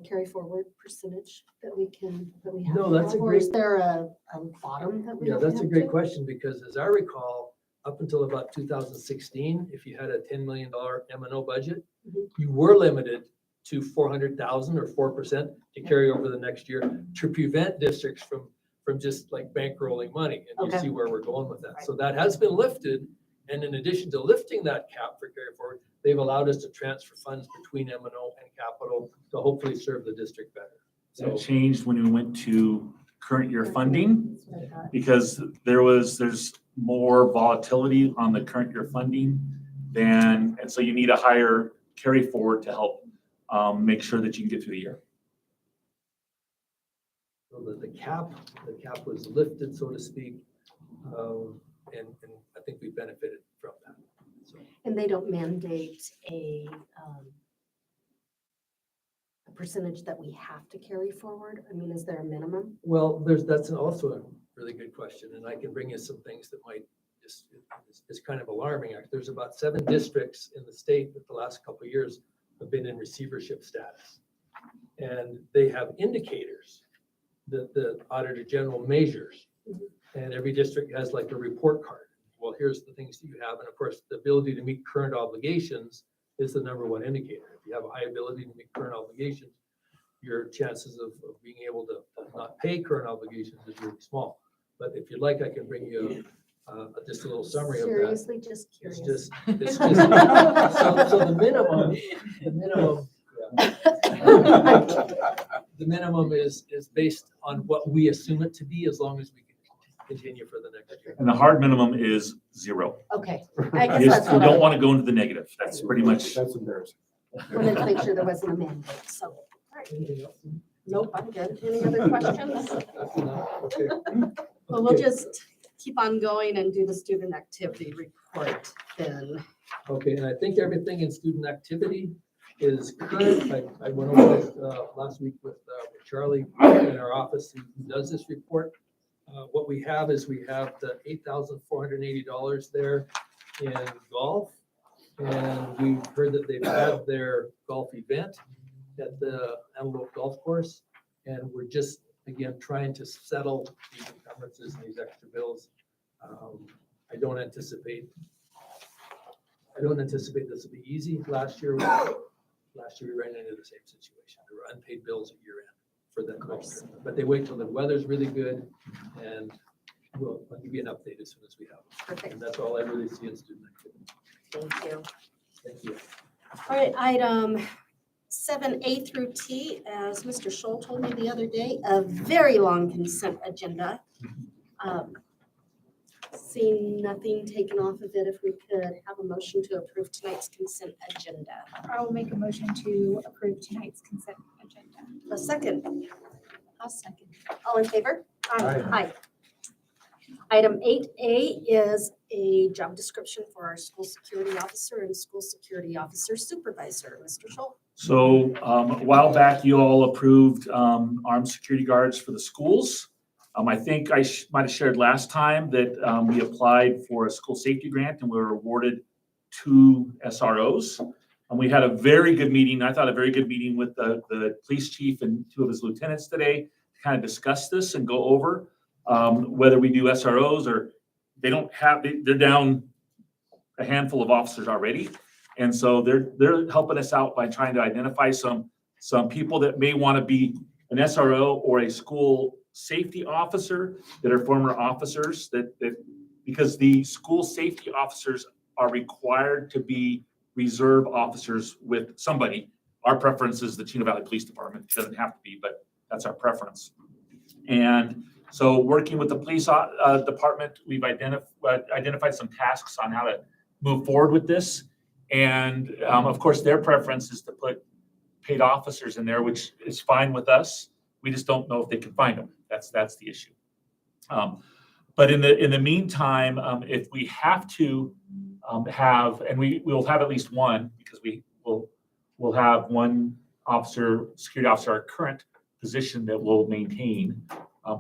carry forward percentage that we have? No, that's a Or is great- there a bottom that we Yeah, have to that's a have great to? question, because as I recall, up until about 2016, if you had a $10 million M&O budget, Mhm. you were limited to 400,000 or 4% to carry over the next year to prevent districts from just like bankrolling money. And you Okay. see where we're going with that. So that has been lifted. And in addition to lifting that cap for carry forward, they've allowed us to transfer funds between M&O and capital to hopefully serve the district better. That So changed when we went to current year funding, That's what I thought. because there's more volatility on the current year funding and so you need a higher carry forward to help make sure that you can get through the year. So the cap was lifted, so to speak, and I think we benefited from that. So, And they don't mandate a percentage that we have to carry forward? I mean, is there a minimum? well, that's also a really good question, and I can bring you some things that might just, it's kind of alarming. There's about 7 districts in the state that the last couple of years have been in receivership status. And they have indicators that the Auditor General measures. And every district has like a report card. Well, here's the things that you have. And of course, the ability to meet current obligations is the #1 indicator. If you have a high ability to meet current obligations, your chances of being able to not pay current obligations is really small. But if you'd like, I can bring you just a little summary of that. Seriously, just It's curious. just, so the minimum, the minimum is based on what we assume it to be, as long as we can continue for the next year. And the hard minimum is 0. Okay, I guess You that's you what don't I want to go into the negative. That's pretty much. That's embarrassing. wanted to make sure there wasn't a mandate, so. all right. Anything else? Nope, I'm good. Any other questions? That's enough. Okay. Well, we'll Okay. just keep on going and do the student activity report then. Okay, and I think everything in student activity is current. I went over this last week with Charlie in our office who does this report. What we have is we have the $8,480 there in golf. And we've heard that they've had their golf event at the Antelope Golf Course. And we're just again, trying to settle these encumbrances and these extra bills. I don't anticipate this will be easy. Last year we ran into the same situation. There were unpaid bills at year end for the course. But they wait till the weather's really good, and I'll give you an update as soon as we have it. Perfect, And that's all I really see in student activity. thank you. Thank you. All right, item 7A through T, as Mr. Scholl told me the other day, a very long consent agenda. Seeing nothing taken off of it, if we could have a motion to approve tonight's consent agenda. I will make a motion to approve tonight's consent agenda. A second, I'll second. all in favor? Aye. Aye. Item 8A is a job description for our school security officer and school security officer supervisor, Mr. Scholl. So a while back, you all approved armed security guards for the schools. I think I might have shared last time that we applied for a school safety grant and we were awarded 2 SROs. And we had a very good meeting, I thought a very good meeting with the police chief and 2 of his lieutenants today to kind of discuss this and go over whether we do SROs or they're down a handful of officers already. And so they're helping us out by trying to identify some people that may want to be an SRO or a school safety officer that are former officers because the school safety officers are required to be reserve officers with somebody. Our preference is the Chino Valley Police Department. It doesn't have to be, but that's our preference. And so working with the police department, we've identified some tasks on how to move forward with this. And of course, their preference is to put paid officers in there, which is fine with us. We just don't know if they can find them. That's the issue. But in the meantime, if we have to have, and we will have at least one, because we'll have one officer, security officer, our current position that will maintain,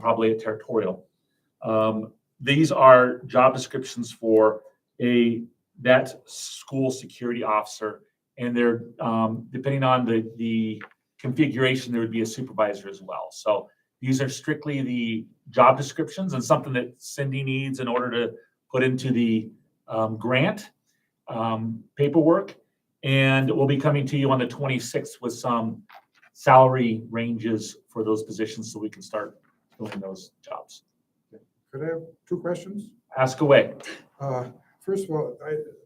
probably a territorial. These are job descriptions for that school security officer, and they're depending on the configuration, there would be a supervisor as well. So these are strictly the job descriptions and something that Cindy needs in order to put into the grant paperwork. And we'll be coming to you on the 26th with some salary ranges for those positions so we can start filling those jobs. Could I have 2 questions? Ask away. First of all,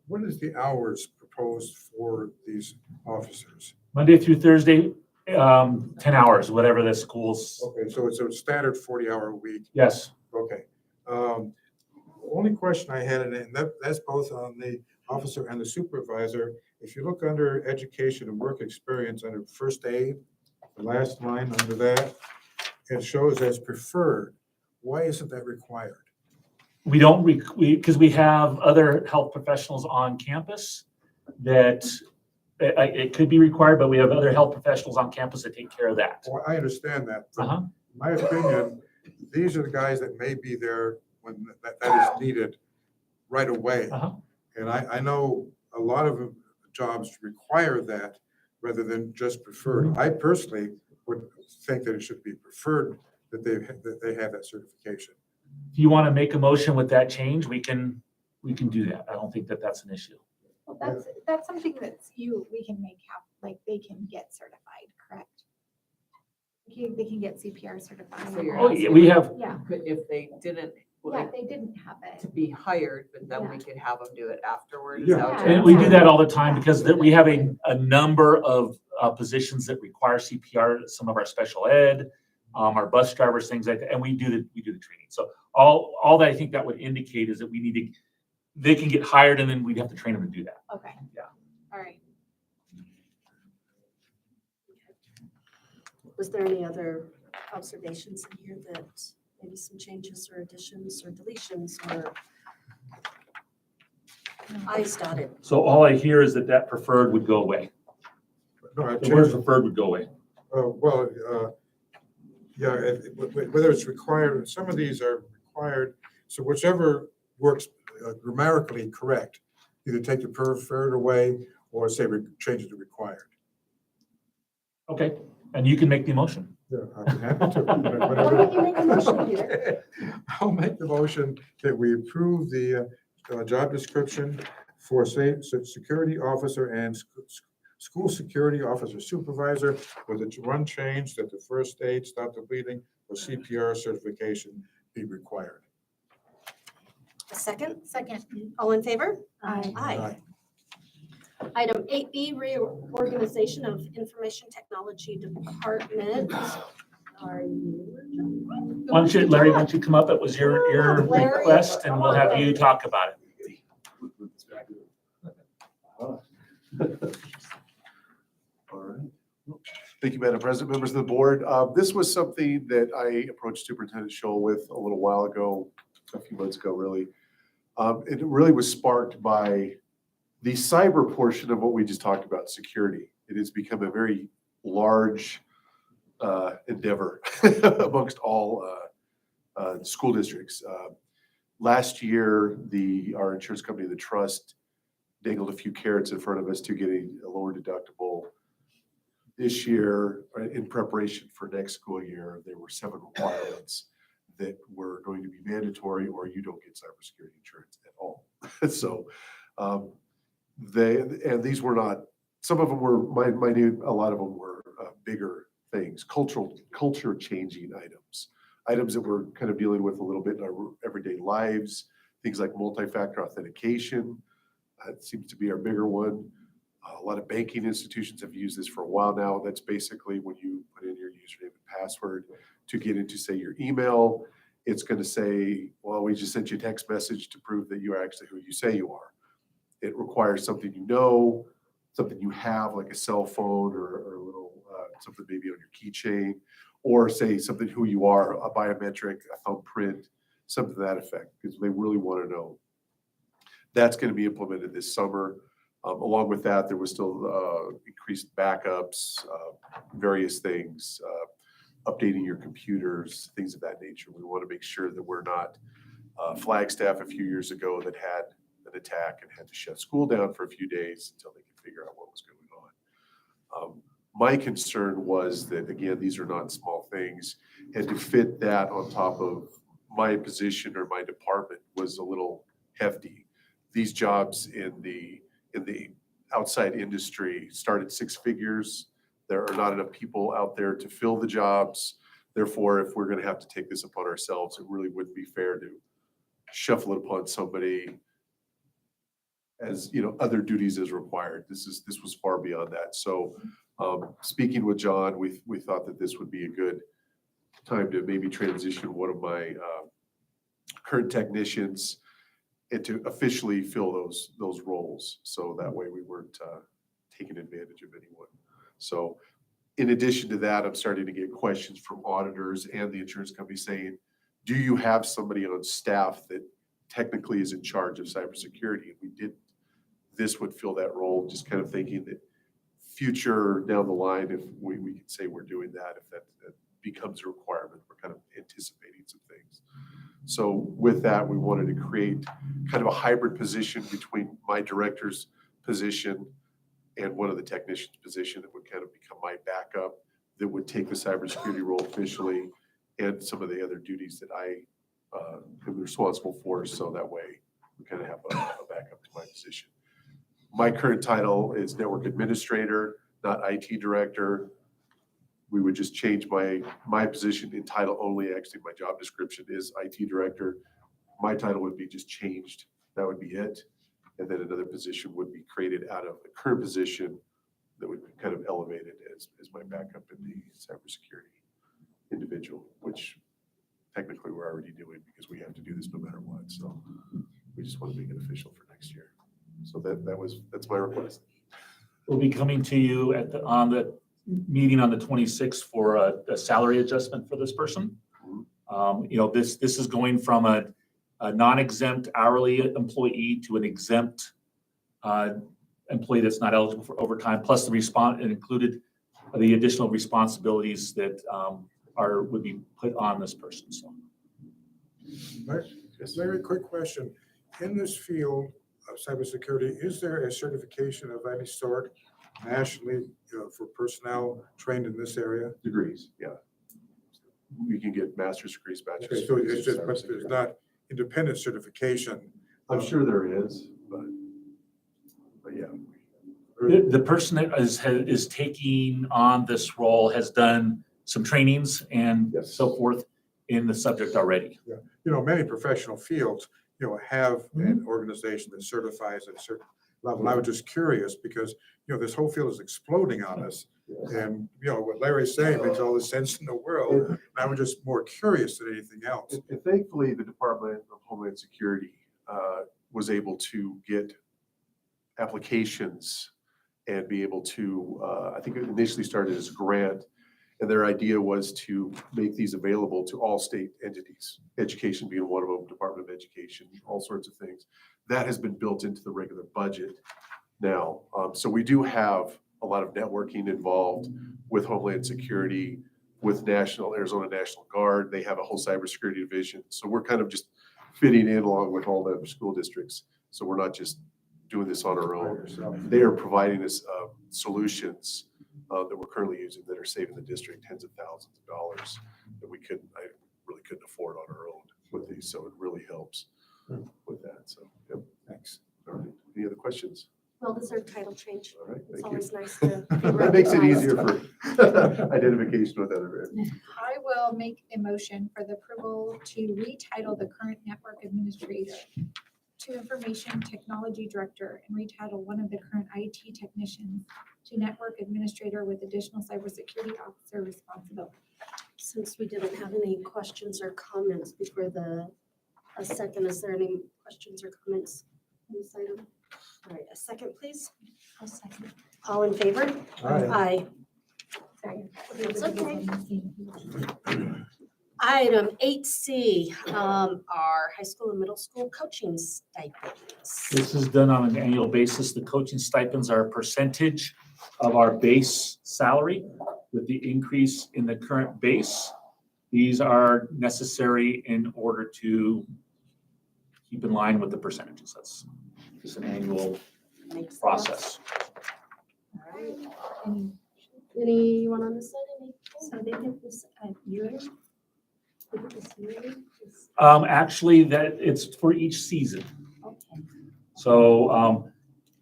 what is the hours proposed for these officers? Monday through Thursday, 10 hours, whatever the schools. Okay, so it's a standard 40-hour week. Yes. Okay. Only question I had, and that's both on the officer and the supervisor. If you look under education and work experience under first aid, the last line under that, it shows as preferred. Why isn't that required? We don't, because we have other health professionals on campus that it could be required, but we have other health professionals on campus that take care of that. Well, I understand that. but Uh-huh. In my opinion, these are the guys that may be there when that is needed right away. Uh-huh. And I know a lot of jobs require that rather than just preferred. I personally would think that it should be preferred that they have that certification. If you want to make a motion with that change, we can do that. I don't think that that's an issue. Well, that's something we can make like they can get certified, correct? They can get CPR certified. So you're Oh, yeah, we have, Yeah, If they didn't, yeah, they didn't have to it. be hired, but then we Yeah. could have them do it afterwards. Yeah. Is that what and you're we do saying? that all the time because we have a number of positions that require CPR, some of our special ed, our bus drivers, things like that, and we do the training. So all that I think that would indicate is that they can get hired and then we'd have to train them to do that. Okay. Yeah. All right. Was there any other observations in here that maybe some changes or additions or deletions or I's dotted? So all I hear is that preferred would go away. No, I The word changed, preferred would go away. yeah, whether it's required, some of these are required, so whichever works grammatically correct, either take the preferred away or say change it to required. Okay, And you can make the motion. Yeah, I'm happy to. Why don't you make a motion, Peter? I'll make the motion that we approve the job description for security officer and school security officer supervisor with a one change that the first aid, stop the bleeding, or CPR certification be required. A second? Second. All in favor? Aye. Aye. Item 8B, reorganization of Information Technology Department. Are you? Why don't you, Larry, why don't you come up? It was your Larry. request and we'll have you talk about it. All right. Thank you, Madam President, members of the board. This was something that I approached Superintendent Scholl with a little while ago, a few months ago, really. It really was sparked by the cyber portion of what we just talked about, security. It has become a very large endeavor amongst all school districts. Last year, our insurance company, the trust, dangled a few carrots in front of us to get a lower deductible. This year, in preparation for next school year, there were 7 requirements that were going to be mandatory, or you don't get cybersecurity insurance at all. So these were not, some of them were minute, a lot of them were bigger things, culture changing items that we're kind of dealing with a little bit in our everyday lives, things like multi-factor authentication. It seems to be our bigger one. A lot of banking institutions have used this for a while now. That's basically when you put in your username and password to get into, say, your email. It's going to say, well, we just sent you a text message to prove that you are actually who you say you are. It requires something you know, something you have, like a cell phone or a little something maybe on your keychain, or say something who you are, a biometric, a thumbprint, something to that effect, because they really want to know. That's going to be implemented this summer. Along with that, there was still increased backups, various things, updating your computers, things of that nature. We want to make sure that we're not Flagstaff a few years ago that had an attack and had to shut school down for a few days until they could figure out what was going on. My concern was that, again, these are not small things, and to fit that on top of my position or my department was a little hefty. These jobs in the outside industry start at 6 figures. There are not enough people out there to fill the jobs. Therefore, if we're going to have to take this upon ourselves, it really wouldn't be fair to shuffle it upon somebody as, other duties as required. This was far beyond that. So speaking with John, we thought that this would be a good time to maybe transition one of my current technicians and to officially fill those roles. So that way we weren't taking advantage of anyone. So in addition to that, I'm starting to get questions from auditors and the insurance company saying, do you have somebody on staff that technically is in charge of cybersecurity? If we did, this would fill that role, just kind of thinking that future down the line, if we can say we're doing that, if that becomes a requirement, we're kind of anticipating some things. So with that, we wanted to create kind of a hybrid position between my director's position and one of the technicians' position that would kind of become my backup, that would take the cybersecurity role officially and some of the other duties that I am responsible for. So that way we kind of have a backup to my position. My current title is network administrator, not IT director. We would just change my position in title only. Actually, my job description is IT director. My title would be just changed. That would be it. And then another position would be created out of the current position that would be kind of elevated as my backup in the cybersecurity individual, which technically we're already doing because we have to do this no matter what. So we just want to make it official for next year. So that's my request. We'll be coming to you on the meeting on the 26th for a salary adjustment for this person. This is going from a non-exempt hourly employee to an exempt employee that's not eligible for overtime, plus it included the additional responsibilities that would be put on this person. So, Larry, quick question. In this field of cybersecurity, is there a certification of any sort nationally for personnel trained in this area? Degrees, yeah. We can get master's degrees, bachelor's Okay, so degrees. it's just, in but there's not independent certification. I'm sure there is, but yeah. The person that is taking on this role has done some trainings and Yes. so forth in the subject already. Many professional fields, have an organization that certifies at a certain level. I was just curious because, this whole field is exploding on us. And, what Larry's saying makes all the sense in the world. And I was just more curious than anything else. And thankfully, the Department of Homeland Security was able to get applications and be able to, I think it initially started as a grant, and their idea was to make these available to all state entities, education being one of them, Department of Education, all sorts of things. That has been built into the regular budget now. So we do have a lot of networking involved with Homeland Security, with Arizona National Guard. They have a whole cybersecurity division. So we're kind of just fitting in along with all the other school districts. So we're not just doing this on our own. They are providing us solutions that we're currently using that are saving the district tens of thousands of dollars that I really couldn't afford on our own with these. So it really helps with that. So, yep. Thanks. All right. Any other questions? Well-deserved title change. All right. It's Thank you. always nice to be That makes it recognized. easier for identification with other. I will make a motion for the approval to retitle the current network administrator to information technology director and retitle one of the current IT technicians to network administrator with additional cybersecurity officer responsibility. Since we didn't have any questions or comments before a second, is there any questions or comments on this item? All right, a second, please. I'll second. All in favor? Aye. Sorry. It's okay. Item 8C, our high school and middle school coaching stipends. This is done on an annual basis. The coaching stipends are a percentage of our base salary. With the increase in the current base, these are necessary in order to keep in line with the percentages. That's just an annual Makes process. All right. Any- Anyone on this side? Any? So they get this yearly? They get this yearly? This- Actually, that it's for each season. Okay. So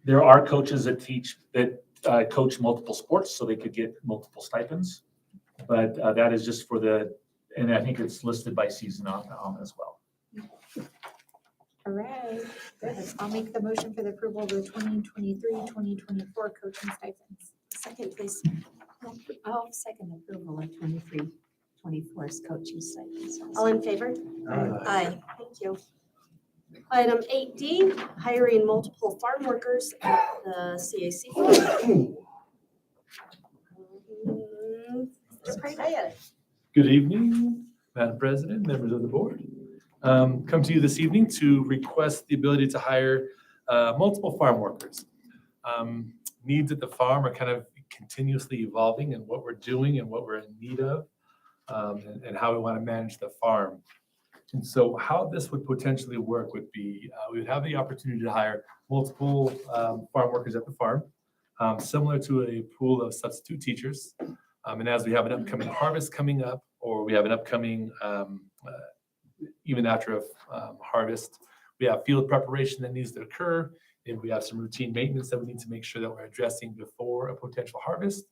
there are coaches that coach multiple sports, so they could get multiple stipends. But that is just and I think it's listed by season on as well. All right, good. I'll make the motion for the approval of the 2023-2024 coaching stipends. Second, please. I'll second approval of 23-24's coaching stipends. All in favor? Aye. Thank you. Item 8D, hiring multiple farm workers at the CAC. Mr. Prevea. Good evening, Madam President, members of the board. Come to you this evening to request the ability to hire multiple farm workers. Needs at the farm are kind of continuously evolving in what we're doing and what we're in need of, and how we want to manage the farm. And so how this would potentially work would be, we would have the opportunity to hire multiple farm workers at the farm, similar to a pool of substitute teachers. And as we have an upcoming harvest coming up, or we have an upcoming, even after a harvest, we have field preparation that needs to occur, and we have some routine maintenance that we need to make sure that we're addressing before a potential harvest.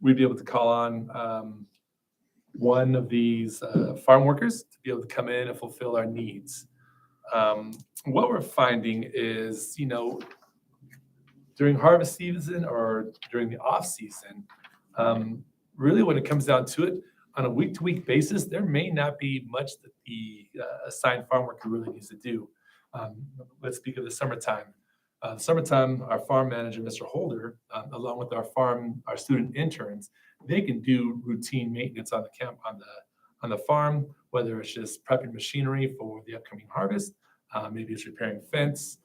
We'd be able to call on one of these farm workers to be able to come in and fulfill our needs. What we're finding is, during harvest season or during the off season, really when it comes down to it, on a week-to-week basis, there may not be much that the assigned farm worker really needs to do. Let's speak of the summertime. Summertime, our farm manager, Mr. Holder, along with our student interns, they can do routine maintenance on the farm, whether it's just prepping machinery for the upcoming harvest, maybe it's repairing fence,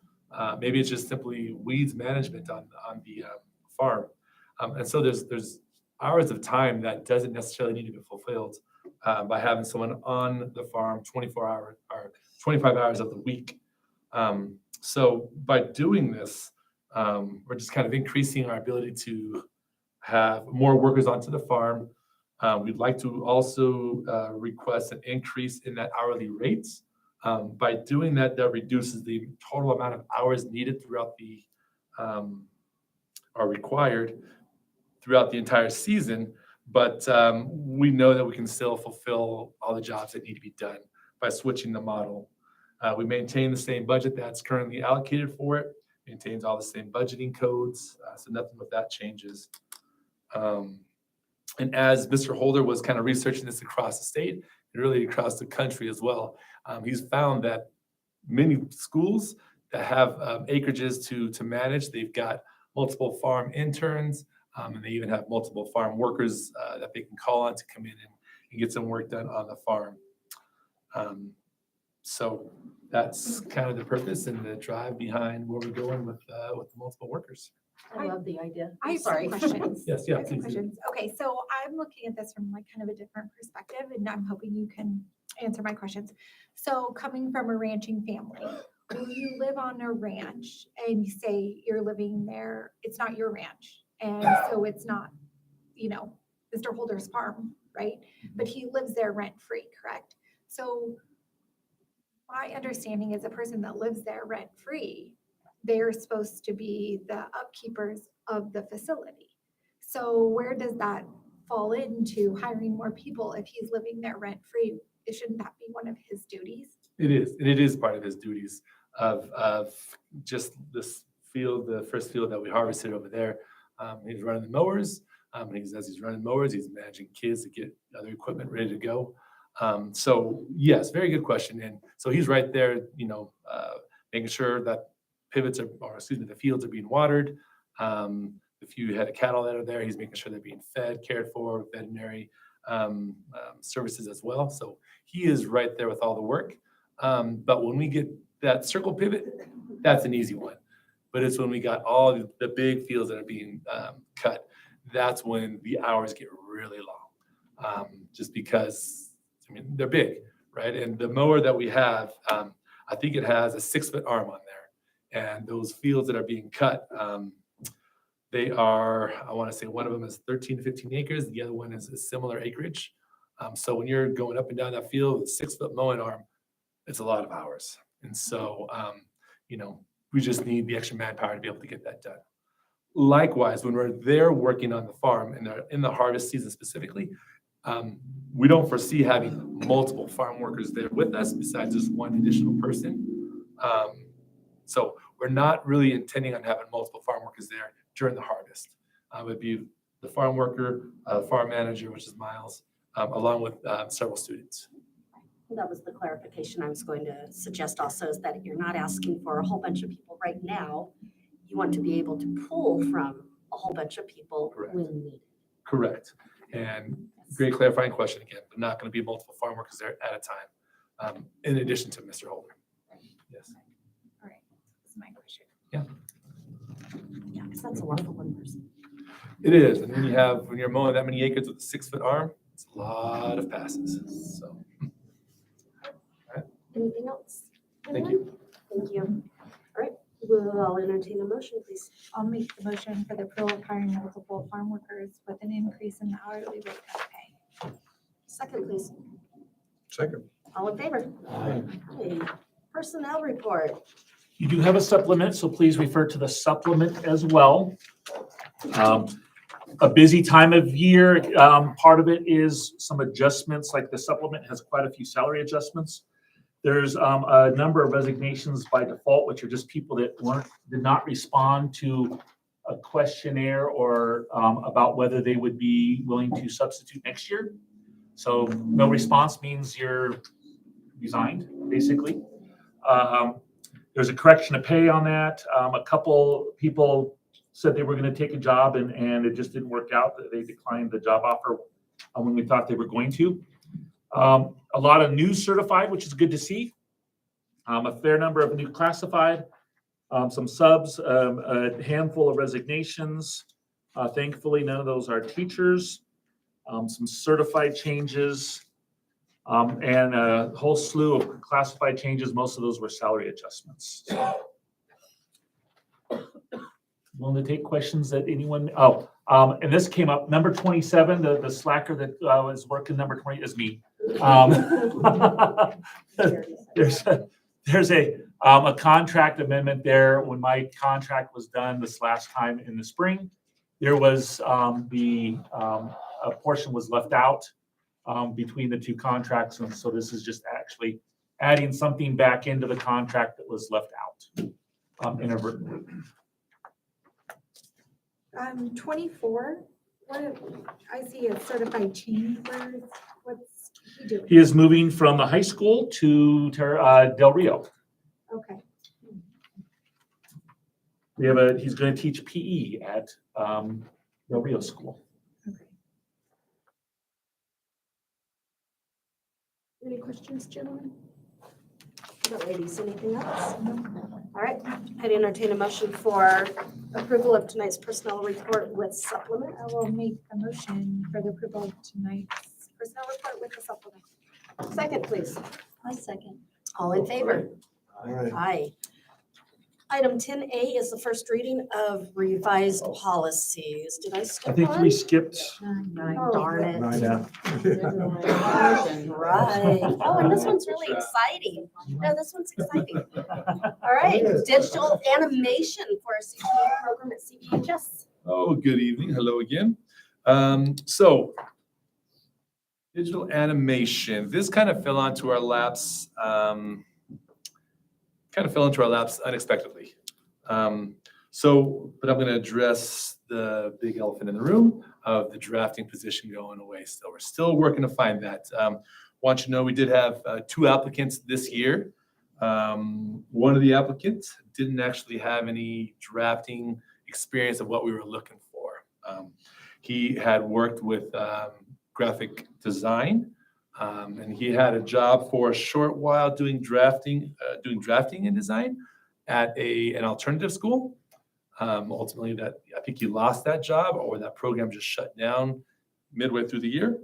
maybe it's just simply weeds management on the farm. And so there's hours of time that doesn't necessarily need to be fulfilled by having someone on the farm 24 hours or 25 hours of the week. So by doing this, We're just kind of increasing our ability to have more workers onto the farm. We'd like to also request an increase in that hourly rates. By doing that, that reduces the total amount of hours needed throughout the, are required throughout the entire season. But we know that we can still fulfill all the jobs that need to be done by switching the model. We maintain the same budget that's currently allocated for it, maintains all the same budgeting codes, so nothing with that changes. And as Mr. Holder was kind of researching this across the state and really across the country as well, he's found that many schools that have acreages to manage, they've got multiple farm interns, and they even have multiple farm workers that they can call on to come in and get some work done on the farm. So that's kind of the purpose and the drive behind where we're going with the multiple workers. I love the idea. I I'm have some sorry. questions. Yes, yeah, I have some please do. questions. Okay, so I'm looking at this from like kind of a different perspective, and I'm hoping you can answer my questions. So coming from a ranching family, when you live on a ranch and you say you're living there, it's not your ranch. And so it's not, you know, Mr. Holder's farm, right? But he lives there rent-free, correct? So my understanding is a person that lives there rent-free, they're supposed to be the upkeepers of the facility. So where does that fall into hiring more people if he's living there rent-free? Shouldn't that be one of his duties? It is, and it is part of his duties of just this field, the first field that we harvested over there. He's running the mowers. As he's running mowers, he's managing kids to get other equipment ready to go. So yes, very good question. And so he's right there, making sure that pivots are, or excuse me, the fields are being watered. If you had a cattle that are there, he's making sure they're being fed, cared for, veterinary services as well. So he is right there with all the work. But when we get that circle pivot, that's an easy one. But it's when we got all the big fields that are being cut, that's when the hours get really long. Just because, I mean, they're big, right? And the mower that we have, I think it has a 6-foot arm on there. And those fields that are being cut, they are, I want to say one of them is 13 to 15 acres. The other one is a similar acreage. So when you're going up and down that field with a 6-foot mowing arm, it's a lot of hours. And so, we just need the extra manpower to be able to get that done. Likewise, when we're there working on the farm and they're in the harvest season specifically, we don't foresee having multiple farm workers there with us besides just one additional person. So we're not really intending on having multiple farm workers there during the harvest. It would be the farm worker, farm manager, which is Miles, along with several students. That was the clarification I was going to suggest also, is that you're not asking for a whole bunch of people right now. You want to be able to pull from a whole bunch of people Correct. when needed. Correct. And great clarifying question again, but not going to be multiple farm workers there at a time, in addition to Mr. Holder. Yes. All right, this is my question. Yeah, because that's a lot for one person. It is. And then when you're mowing that many acres with a 6-foot arm, it's a lot of passes. So, Anything else? thank you. Thank you. All right, we'll entertain a motion, please. I'll make the motion for the approval of hiring multiple farm workers with an increase in the hourly rate of pay. Second, please. Second. All in favor? Okay. Personnel report. You do have a supplement, so please refer to the supplement as well. A busy time of year. Part of it is some adjustments, like the supplement has quite a few salary adjustments. There's a number of resignations by default, which are just people that did not respond to a questionnaire or about whether they would be willing to substitute next year. So no response means you're resigned, basically. There's a correction of pay on that. A couple people said they were going to take a job and it just didn't work out. They declined the job offer when we thought they were going to. A lot of new certified, which is good to see. A fair number of new classified, some subs, a handful of resignations. Thankfully, none of those are teachers. Some certified changes, and a whole slew of classified changes. Most of those were salary adjustments. willing to take questions that anyone, and this came up, number 27, the slacker that was working number 20 is me. There's a contract amendment there. When my contract was done this last time in the spring, there was a portion was left out between the two contracts. And so this is just actually adding something back into the contract that was left out inadvertently. 24, I see a certified change, what's he doing? He is moving from the high school to Del Rio. Okay, He's going to teach PE at Del Rio School. okay. Any questions, gentlemen? How about ladies, anything else? All right, I'd entertain a motion for approval of tonight's personnel report with supplement. I will make a motion for the approval of tonight's personnel report with the supplement. Second, please. I'll second. All in favor? All right. Aye. Item 10A is the first reading of revised policies. Did I I skip think one? we skipped. Oh, darn it. Yeah. Right. Oh, and this one's really exciting. No, this one's exciting. All right, digital animation for our CTE program at CVHS. Oh, good evening. Hello again. Digital animation. This kind of fell onto our laps. Unexpectedly. But I'm going to address the big elephant in the room of the drafting position going away. So we're still working to find that. Want you to know we did have 2 applicants this year. One of the applicants didn't actually have any drafting experience of what we were looking for. He had worked with graphic design, and he had a job for a short while doing drafting and design at an alternative school. Ultimately, I think he lost that job, or that program just shut down midway through the year.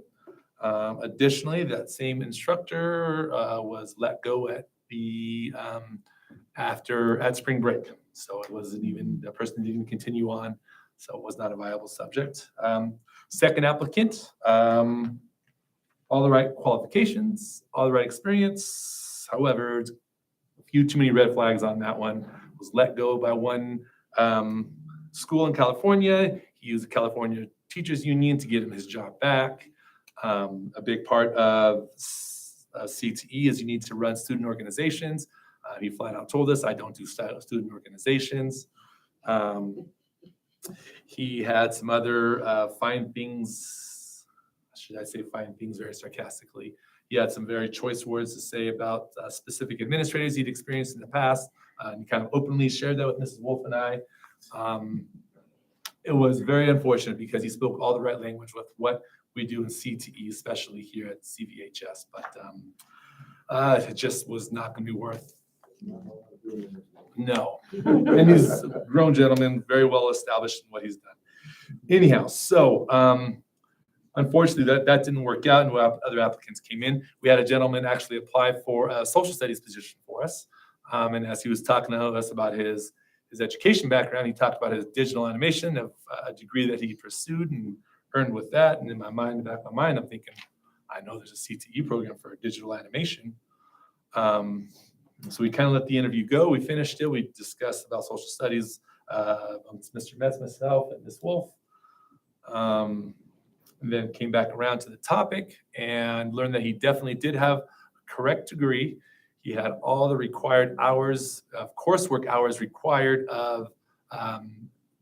Additionally, that same instructor was let go at spring break. So it wasn't even, the person didn't even continue on. So it was not a viable subject. Second applicant, all the right qualifications, all the right experience. However, a few too many red flags on that one. Was let go by one school in California. He used the California Teachers Union to get him his job back. A big part of CTE is you need to run student organizations. He flat out told us, I don't do student organizations. He had some other fine things, should I say fine things very sarcastically. He had some very choice words to say about specific administrators he'd experienced in the past. And he kind of openly shared that with Mrs. Wolf and I. It was very unfortunate because he spoke all the right language with what we do in CTE, especially here at CVHS. But it just was not going to be worth. No. And he's a grown gentleman, very well established in what he's done. Anyhow, so unfortunately that didn't work out, and other applicants came in. We had a gentleman actually apply for a social studies position for us. And as he was talking to us about his education background, he talked about his digital animation of a degree that he pursued and earned with that. And in my mind, back of my mind, I'm thinking, I know there's a CTE program for digital animation. So we kind of let the interview go. We finished it. We discussed about social studies amongst Mr. Metz, myself, and Ms. Wolf. And then came back around to the topic and learned that he definitely did have a correct degree. He had all the required hours of coursework hours required of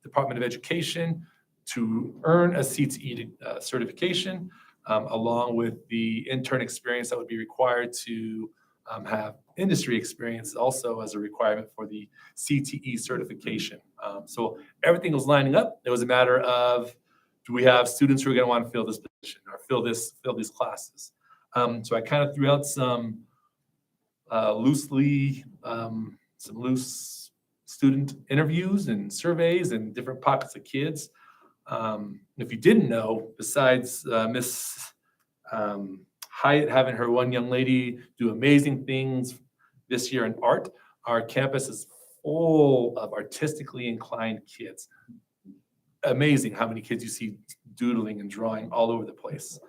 Department of Education to earn a CTE certification, along with the intern experience that would be required to have industry experience also as a requirement for the CTE certification. So everything was lining up. It was a matter of, do we have students who are going to want to fill this position or fill these classes? So I kind of threw out some loose student interviews and surveys and different pockets of kids. If you didn't know, besides Miss Hyatt having her one young lady do amazing things this year in art, our campus is full of artistically inclined kids. amazing how many kids you see doodling and drawing all over the place.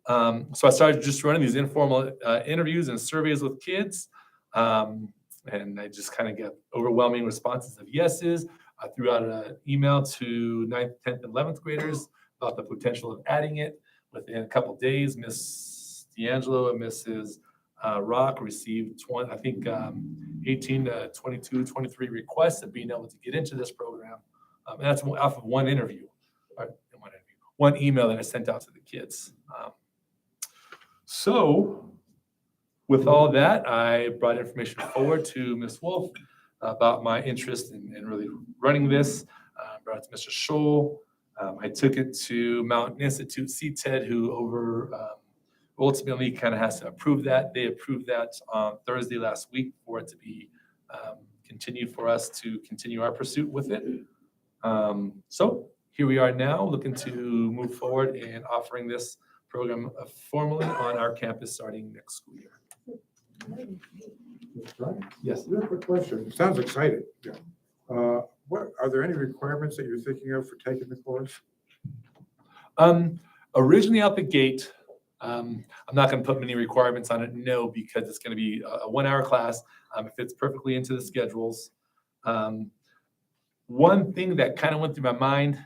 So I started just running these informal interviews and surveys with kids. And I just kind of get overwhelming responses of yeses. I threw out an email to 9th, 10th, and 11th graders about the potential of adding it. Within a couple of days, Miss D'Angelo and Mrs. Rock received 18 to 22, 23 requests of being able to get into this program. And that's off of one interview, or one email that I sent out to the kids. So with all that, I brought information forward to Ms. Wolf about my interest in really running this. Brought it to Mr. Scholl. I took it to Mountain Institute CTED, who ultimately kind of has to approve that. They approved that on Thursday last week for it to be continued for us to continue our pursuit with it. So here we are now, looking to move forward and offering this program formally on our campus starting next school year. Yes. Real quick question. It sounds exciting. What, are there any requirements that you're thinking of for taking the course? Originally out the gate, I'm not going to put many requirements on it, no, because it's going to be a 1-hour class. It fits perfectly into the schedules. One thing that kind of went through my mind,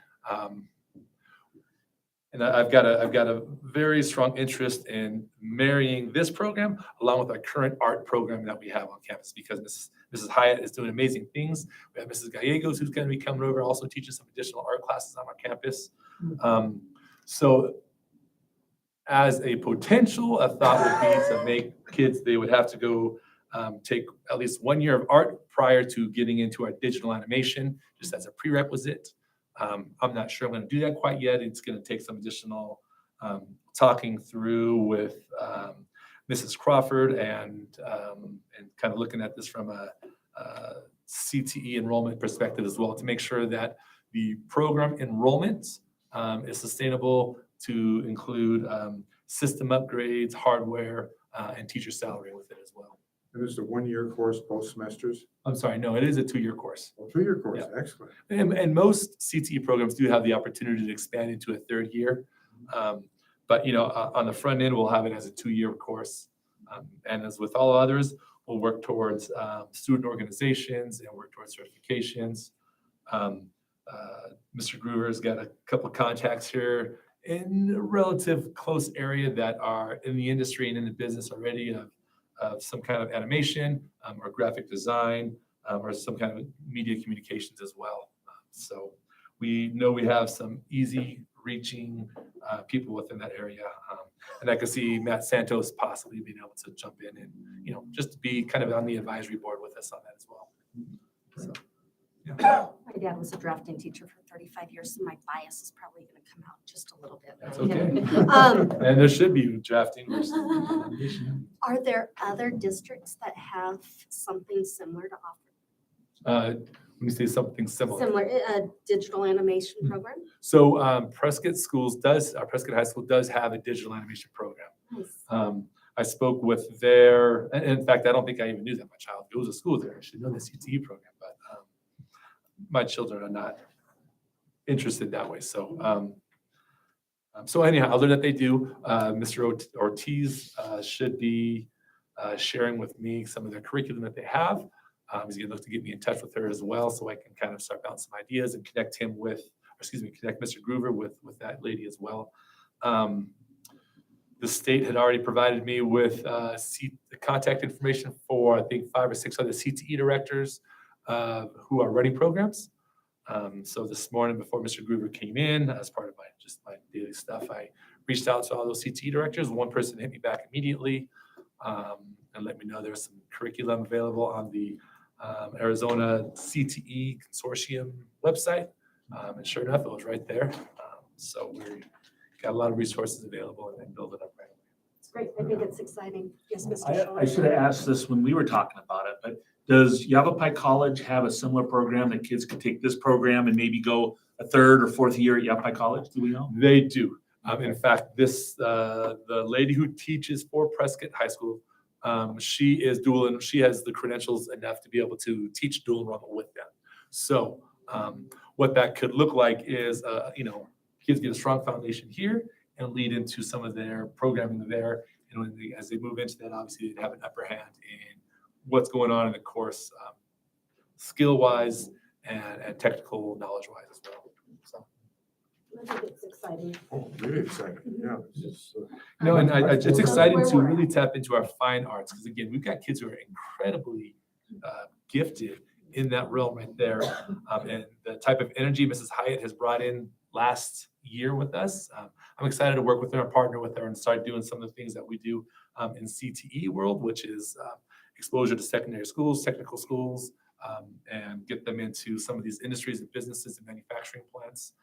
and I've got a very strong interest in marrying this program along with our current art program that we have on campus, because Mrs. Hyatt is doing amazing things. We have Mrs. Gallegos, who's going to be coming over, also teaching some additional art classes on our campus. So as a potential, a thought would be to make kids, they would have to go take at least 1 year of art prior to getting into our digital animation, just as a prerequisite. I'm not sure I'm going to do that quite yet. It's going to take some additional talking through with Mrs. Crawford and kind of looking at this from a CTE enrollment perspective as well, to make sure that the program enrollment is sustainable to include system upgrades, hardware, and teacher salary with it as well. It is a 1-year course, both semesters? I'm sorry, no, it is a 2-year course. Well, 2-year course, Yeah. excellent. And most CTE programs do have the opportunity to expand into a 3rd year. But, on the front end, we'll have it as a 2-year course. And as with all others, we'll work towards student organizations and work towards certifications. Mr. Groover's got a couple of contacts here in a relative close area that are in the industry and in the business already of some kind of animation or graphic design or some kind of media communications as well. So we know we have some easy reaching people within that area. And I could see Matt Santos possibly being able to jump in and, just to be kind of on the advisory board with us on that as well. So, yeah. My dad was a drafting teacher for 35 years, so my bias is probably going to come out just a little bit. That's okay. And there should be drafting. Are there other districts that have something similar to offer? When you say something similar. Similar, a digital animation program? So Prescott High School does have a digital animation program. Nice. I spoke with and in fact, I don't think I even knew that my child goes to school there. I should know the CTE program, but my children are not interested that way. So, so anyhow, other than that they do, Mr. Ortiz should be sharing with me some of the curriculum that they have. He's going to look to get me in touch with her as well, so I can kind of start bouncing some ideas and connect Mr. Groover with that lady as well. The state had already provided me with the contact information for, I think, 5 or 6 other CTE directors who are running programs. So this morning, before Mr. Groover came in, as part of my daily stuff, I reached out to all those CTE directors. One person hit me back immediately and let me know there's some curriculum available on the Arizona CTE Consortium website. And sure enough, it was right there. So we got a lot of resources available and build it up right away. It's great. I think it's exciting. Yes, Mr. I Shaw. should have asked this when we were talking about it, but does Yavapai College have a similar program that kids could take this program and maybe go a 3rd or 4th year at Yavapai College? Do we know? They do. In fact, the lady who teaches for Prescott High School, she is dual, and she has the credentials enough to be able to teach dual enrollment with them. So What that could look like is, kids get a strong foundation here and lead into some of their programming there. And as they move into that, obviously they'd have an upper hand in what's going on in the course, skill-wise and technical knowledge-wise as well. So, I think it's exciting. Oh, really exciting, yeah. and it's So exciting where to we're at. really tap into our fine arts, because again, we've got kids who are incredibly gifted in that realm right there. And the type of energy Mrs. Hyatt has brought in last year with us, I'm excited to work with her, partner with her, and start doing some of the things that we do in CTE world, which is exposure to secondary schools, technical schools, and get them into some of these industries and businesses and manufacturing plants.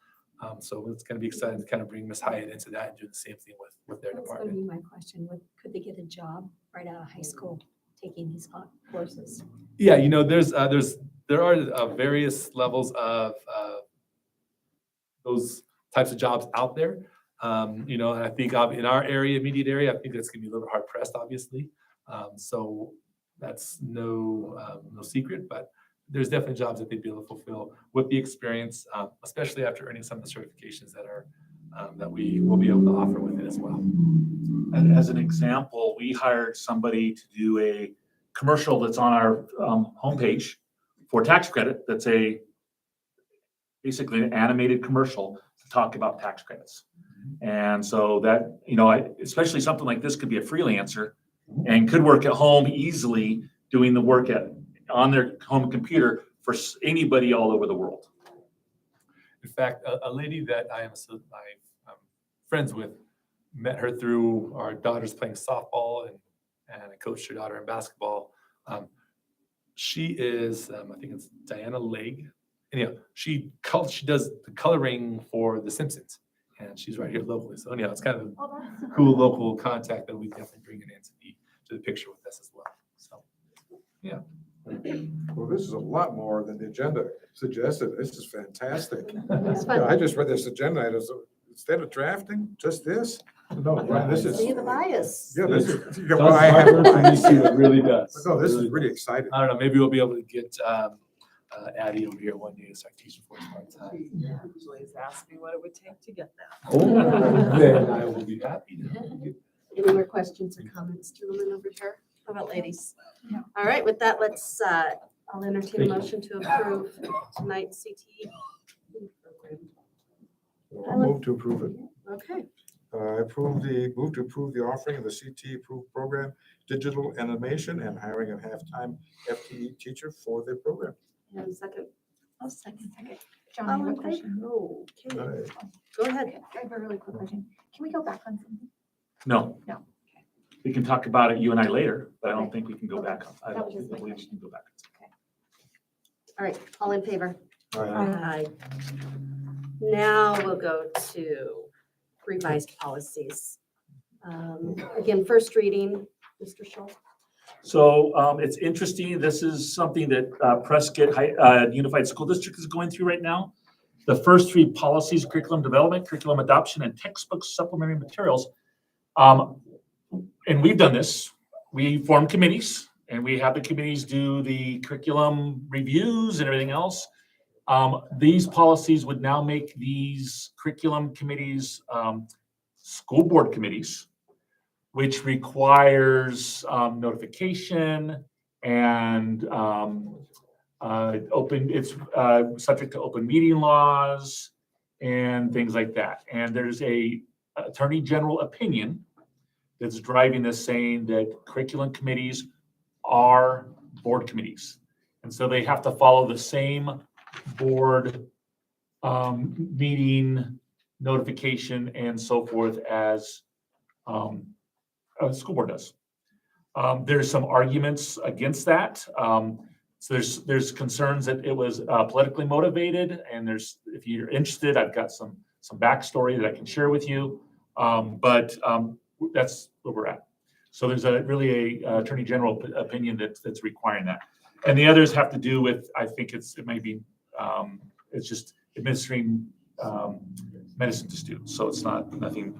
So it's going to be exciting to kind of bring Ms. Hyatt into that and do the same thing with their That's going to department. be my question. Could they get a job right out of high school taking these courses? Yeah, there are various levels of those types of jobs out there. And I think in our area, immediate area, I think that's gonna be a little hard pressed, obviously. So that's no secret, but there's definitely jobs that they'd be able to fulfill with the experience, especially after earning some of the certifications that we will be able to offer with it as well. And as an example, we hired somebody to do a commercial that's on our homepage for tax credit. That's basically an animated commercial to talk about tax credits. And so that, especially something like this could be a freelancer and could work at home easily doing the work on their home computer for anybody all over the world. In fact, a lady that I'm friends with, met her through our daughters playing softball, and I coached her daughter in basketball. She is, I think it's Diana Legg. Anyhow, she does the coloring for The Simpsons, and she's right here locally. So anyhow, it's kind of a cool local contact that we definitely bring it into the picture with us as well. So, yeah. Well, this is a lot more than the agenda suggested. This is fantastic. It's Yeah, I fun. just read this agenda item, so instead of drafting, just this? No, wow, this is, See the bias. yeah, this is. yeah, Does well, I have- hard work for me too, it really does. No, this It is really exciting. I don't know, maybe we'll be able to get Addie over here one day to start teaching for us part-time. She usually has asked me what it would take to get that. Oh, then I will be happy to. Any more questions or comments, gentlemen over here? How about ladies? No. All right, with that, I'll entertain a Thank you. motion to approve tonight's CTE program. I'll move to approve it. Okay, Move to approve the offering of the CT approved program, digital animation and hiring a half-time FTE teacher for the program. and a second. I'll second. John, I have All a in favor? question. Okay, Right. go ahead. Okay, I have a really quick question. Can we go back on something? No. No. We can talk about it, you and I later, but I don't think we can go back. I That don't was just my believe we question. can go back. All right, all in favor? All right. Aye. Now we'll go to revised policies. Again, first reading, Mr. Schultz. So it's interesting. This is something that Prescott Unified School District is going through right now. The first three policies, curriculum development, curriculum adoption, and textbook supplementary materials. And we've done this. We form committees and we have the committees do the curriculum reviews and everything else. These policies would now make these curriculum committees school board committees, which requires notification and it's subject to open meeting laws and things like that. And there's a attorney general opinion that's driving this, saying that curriculum committees are board committees. And so they have to follow the same board meeting notification and so forth as a school board does. There's some arguments against that. So there's concerns that it was politically motivated, and if you're interested, I've got some backstory that I can share with you. But that's where we're at. So there's really a attorney general opinion that's requiring that, and the others have to do with, I think it's just administering medicine to students. So it's nothing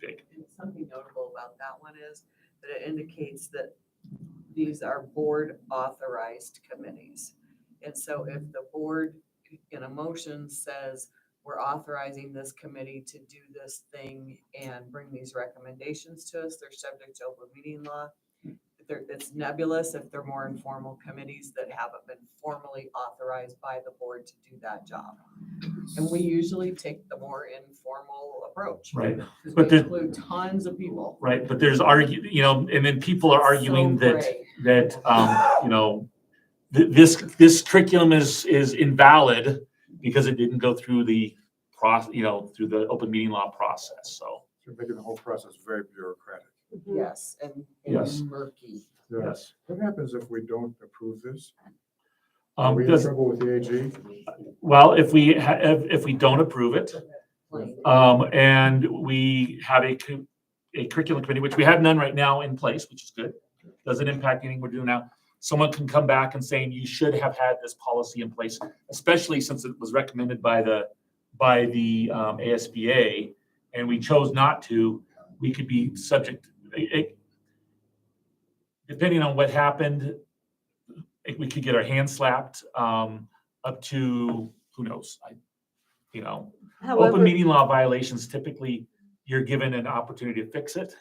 big. Something notable about that one is that it indicates that these are board authorized committees. And so if the board in a motion says, we're authorizing this committee to do this thing and bring these recommendations to us, they're subject to open meeting law. It's nebulous if they're more informal committees that haven't been formally authorized by the board to do that job. And we usually take the more informal approach. Right, Because but we the- include tons of people. right, but there's and then people are arguing So that, gray. this curriculum is invalid because it didn't go through the through the open meeting law process, so. You're making the whole process very bureaucratic. Yes, and Yes. murky. Yes. What happens if we don't approve this? Are we in Because, trouble with the AG? well, if we don't approve it, Plain. and we have a curriculum committee, which we have none right now in place, which is good. Doesn't impact anything we're doing now. Someone can come back and saying, you should have had this policy in place, especially since it was recommended by the ASBA, and we chose not to. We could be subject, depending on what happened, we could get our hands slapped, up to, who knows? Open However, meeting law violations, typically, you're given an opportunity to fix it.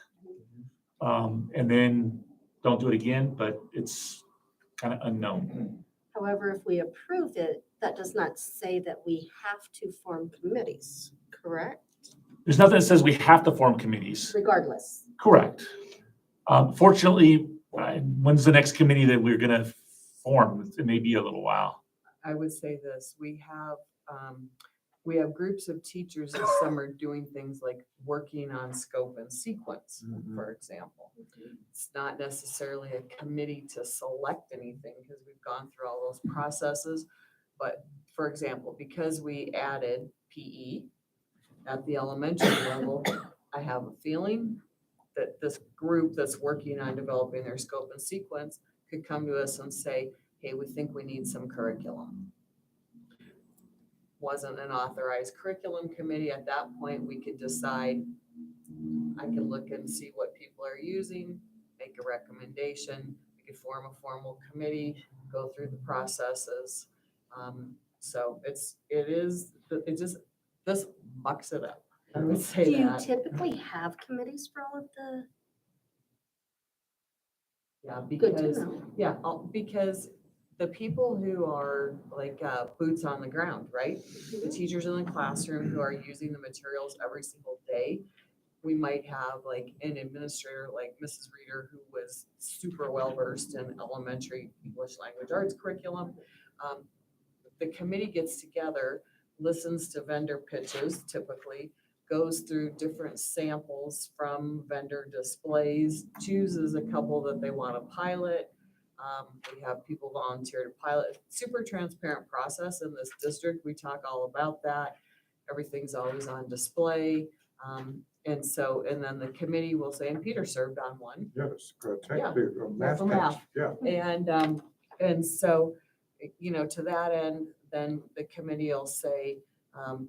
And then don't do it again, but it's kind of unknown. however, if we approve it, that does not say that we have to form committees, correct? There's nothing that says we have to form committees. Regardless. Correct. Fortunately, when's the next committee that we're gonna form? It may be a little while. I would say this, we have groups of teachers this summer doing things like working on scope and sequence, for example. It's not necessarily a committee to select anything because we've gone through all those processes. But for example, because we added PE at the elementary level, I have a feeling that this group that's working on developing their scope and sequence could come to us and say, hey, we think we need some curriculum. Wasn't an authorized curriculum committee. At that point, we could decide, I can look and see what people are using, make a recommendation. We could form a formal committee, go through the processes. So this mucks it up. I would say Do you that. typically have committees for all of the? Yeah, Good to because, know. because the people who are like boots on the ground, right? The teachers in the classroom who are using the materials every single day. We might have like an administrator like Mrs. Reeder, who was super well versed in elementary English language arts curriculum. The committee gets together, listens to vendor pitches typically, goes through different samples from vendor displays, chooses a couple that they want to pilot. We have people volunteer to pilot. Super transparent process in this district. We talk all about that. Everything's always on display. And then the committee will say, and Peter served on one. Yes, Yeah, math for math. test, yeah. And so, to that end, then the committee will say,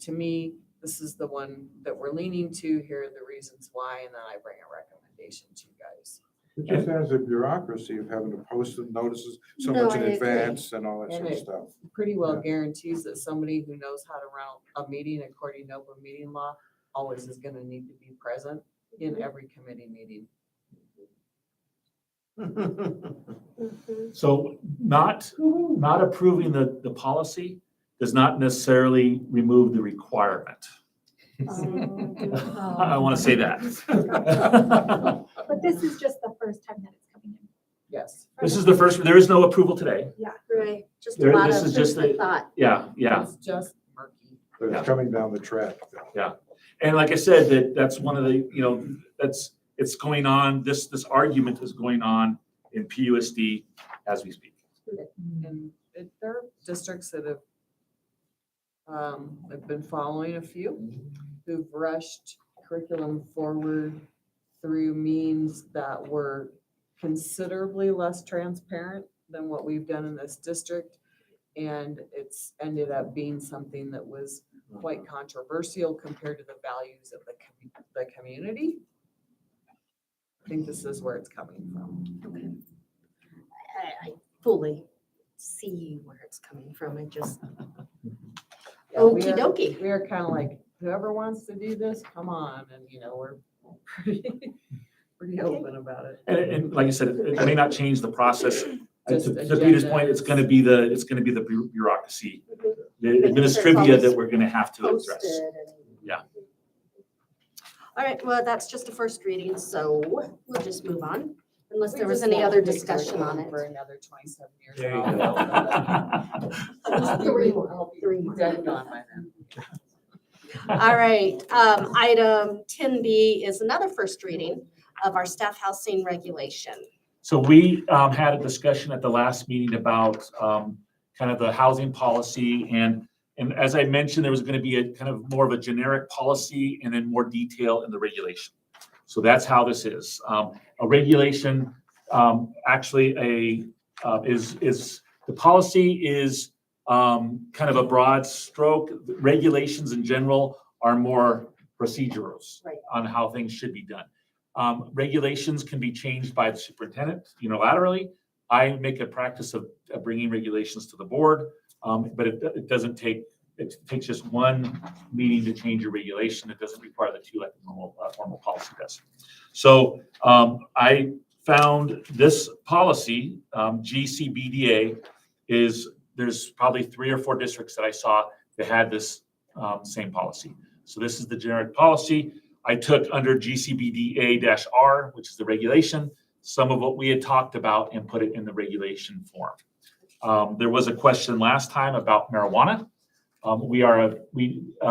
to me, this is the one that we're leaning to, here are the reasons why, and then I bring a recommendation to you guys. It just has a bureaucracy of having to post the notices so No, much in I agree. advance and all that And sort of it- stuff. Pretty well Yeah. guarantees that somebody who knows how to run a meeting according to open meeting law always is gonna need to be present in every committee meeting. Mhm. So not approving the policy does not necessarily remove the requirement. I want to say that. But this is just the first time that it's coming in. Yes. This is the first, there is no approval today. Right, just a There- lot this of is just food for the- thought. Yeah, yeah. It's just murky. But Yeah. it's coming down the track. And like I said, that's one of the, it's going on, this argument is going on in PUSD as we speak. And there are districts that have been following a few who've rushed curriculum forward through means that were considerably less transparent than what we've done in this district. And it's ended up being something that was quite controversial compared to the values of the community. I think this is where it's coming from. I fully see where it's coming from. It just, Yeah, we okey are- dokey. We are kind of like, whoever wants to do this, come on, and we're pretty open about it. And like I said, it may not change the process. Just To Peter's point, it's gonna be the bureaucracy, the administrivia that we're gonna have to address. Posted and. Yeah. All right, well, that's just a first reading, so we'll just move on, unless We there was just any won't other take discussion on it. For another 27 years. There and you I'll- Three more, I'll be three more. Dead and gone by then. All right, item 10B is another first reading of our staff housing regulation. So we had a discussion at the last meeting about kind of the housing policy, and as I mentioned, there was going to be a kind of more of a generic policy and then more detail in the regulation. So that's how this is. A regulation, actually is the policy is kind of a broad stroke. Regulations in general are more procedurals Right. on how things should be done. Regulations can be changed by the superintendent unilaterally. I make a practice of bringing regulations to the board, but it doesn't take, it takes just one meeting to change a regulation. It doesn't require the two like the normal formal policy does. So I found this policy, GCBDA, there's probably 3 or 4 districts that I saw that had this same policy. So this is the generic policy. I took under GCBDA-R, which is the regulation, some of what we had talked about and put it in the regulation form. There was a question last time about marijuana. We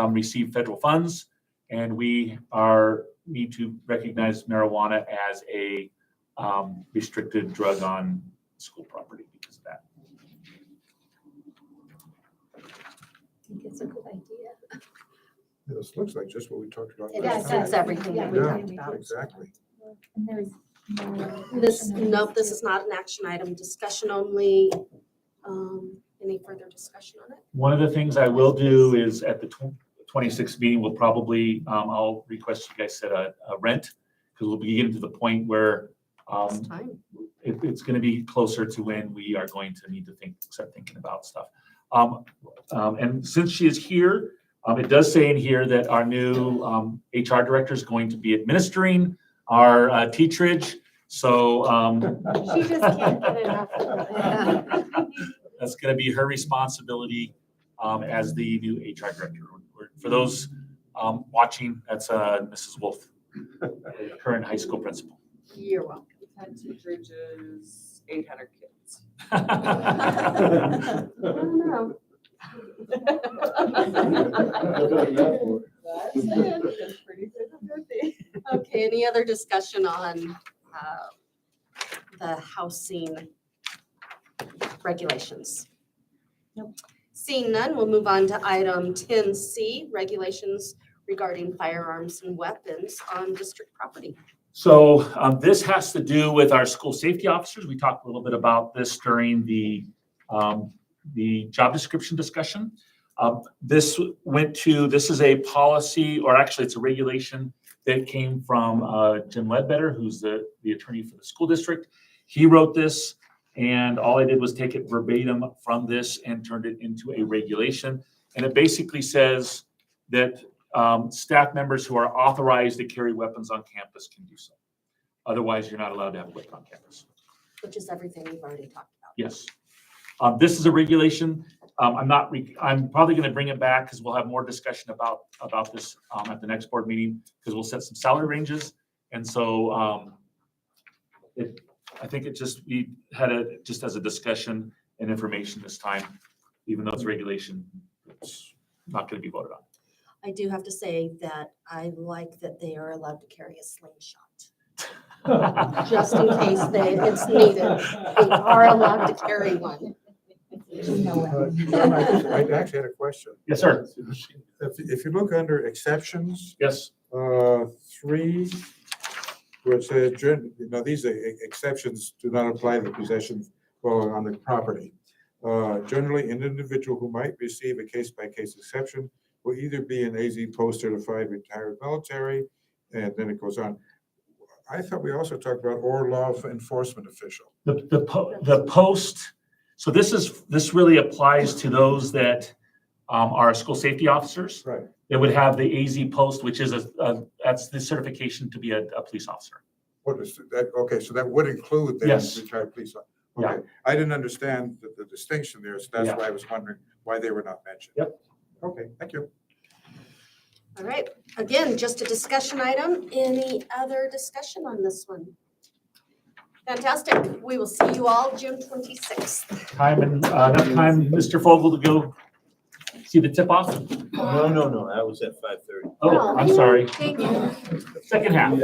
receive federal funds, and we need to recognize marijuana as a restricted drug on school property because of that. I think it's a good idea. This looks like just what we talked about. It last is, time. it's everything that we Yeah, talked about. exactly. And there's no. This, action on nope, this too. is not an action item, discussion only. Any further discussion on it? One of the things I will do is at the 26th meeting, we'll probably, I'll request you guys set a rent, because we'll be getting to the point where It's time. it's going to be closer to when we are going to need to start thinking about stuff. And since she is here, it does say in here that our new HR director is going to be administering our teacherage. So She just can't get enough of it. that's going to be her responsibility as the new HR director. For those watching, that's Mrs. Wolf, current high school principal. You're welcome. Had teachers is 800 kids. I don't know. That's it. It's pretty 50-50. Okay, any other discussion on the housing regulations? Nope. Seeing none, we'll move on to item 10C, regulations regarding firearms and weapons on district property. So this has to do with our school safety officers. We talked a little bit about this during the job description discussion. This is a policy, or actually it's a regulation that came from Jim Ledbetter, who's the attorney for the school district. He wrote this, and all I did was take it verbatim from this and turned it into a regulation. And it basically says that staff members who are authorized to carry weapons on campus can do so. Otherwise, you're not allowed to have a weapon on campus. Which is everything we've already talked about. Yes. This is a regulation. I'm probably going to bring it back because we'll have more discussion about this at the next board meeting, because we'll set some salary ranges. And so I think we had it just as a discussion and information this time, even though it's regulation, it's not going to be voted on. I do have to say that I like that they are allowed to carry a slingshot. Just in case it's needed, they are allowed to carry one. John, I actually had a question. Yes, sir. If you look under exceptions, Yes. 3, where it says, now these exceptions do not apply to possession while on the property. Generally, an individual who might receive a case-by-case exception will either be an AZ post-certified retired military, and then it goes on. I thought we also talked about or law enforcement official. The post So this really applies to those that are school safety officers. Right. They would have the AZ post, which is that's the certification to be a police officer. What is that? Okay, so that would include then Yes. retired police. Yeah. Okay, I didn't understand the distinction there, so that's Yeah. why I was wondering why they were not mentioned. Yep. Okay, thank you. All right, again, just a discussion item. Any other discussion on this one? Fantastic. We will see you all June 26th. Time and enough time, Mr. Fogel, to go see the tip off? No, that was at 5:30. Oh, I'm sorry. Thank you. Second half.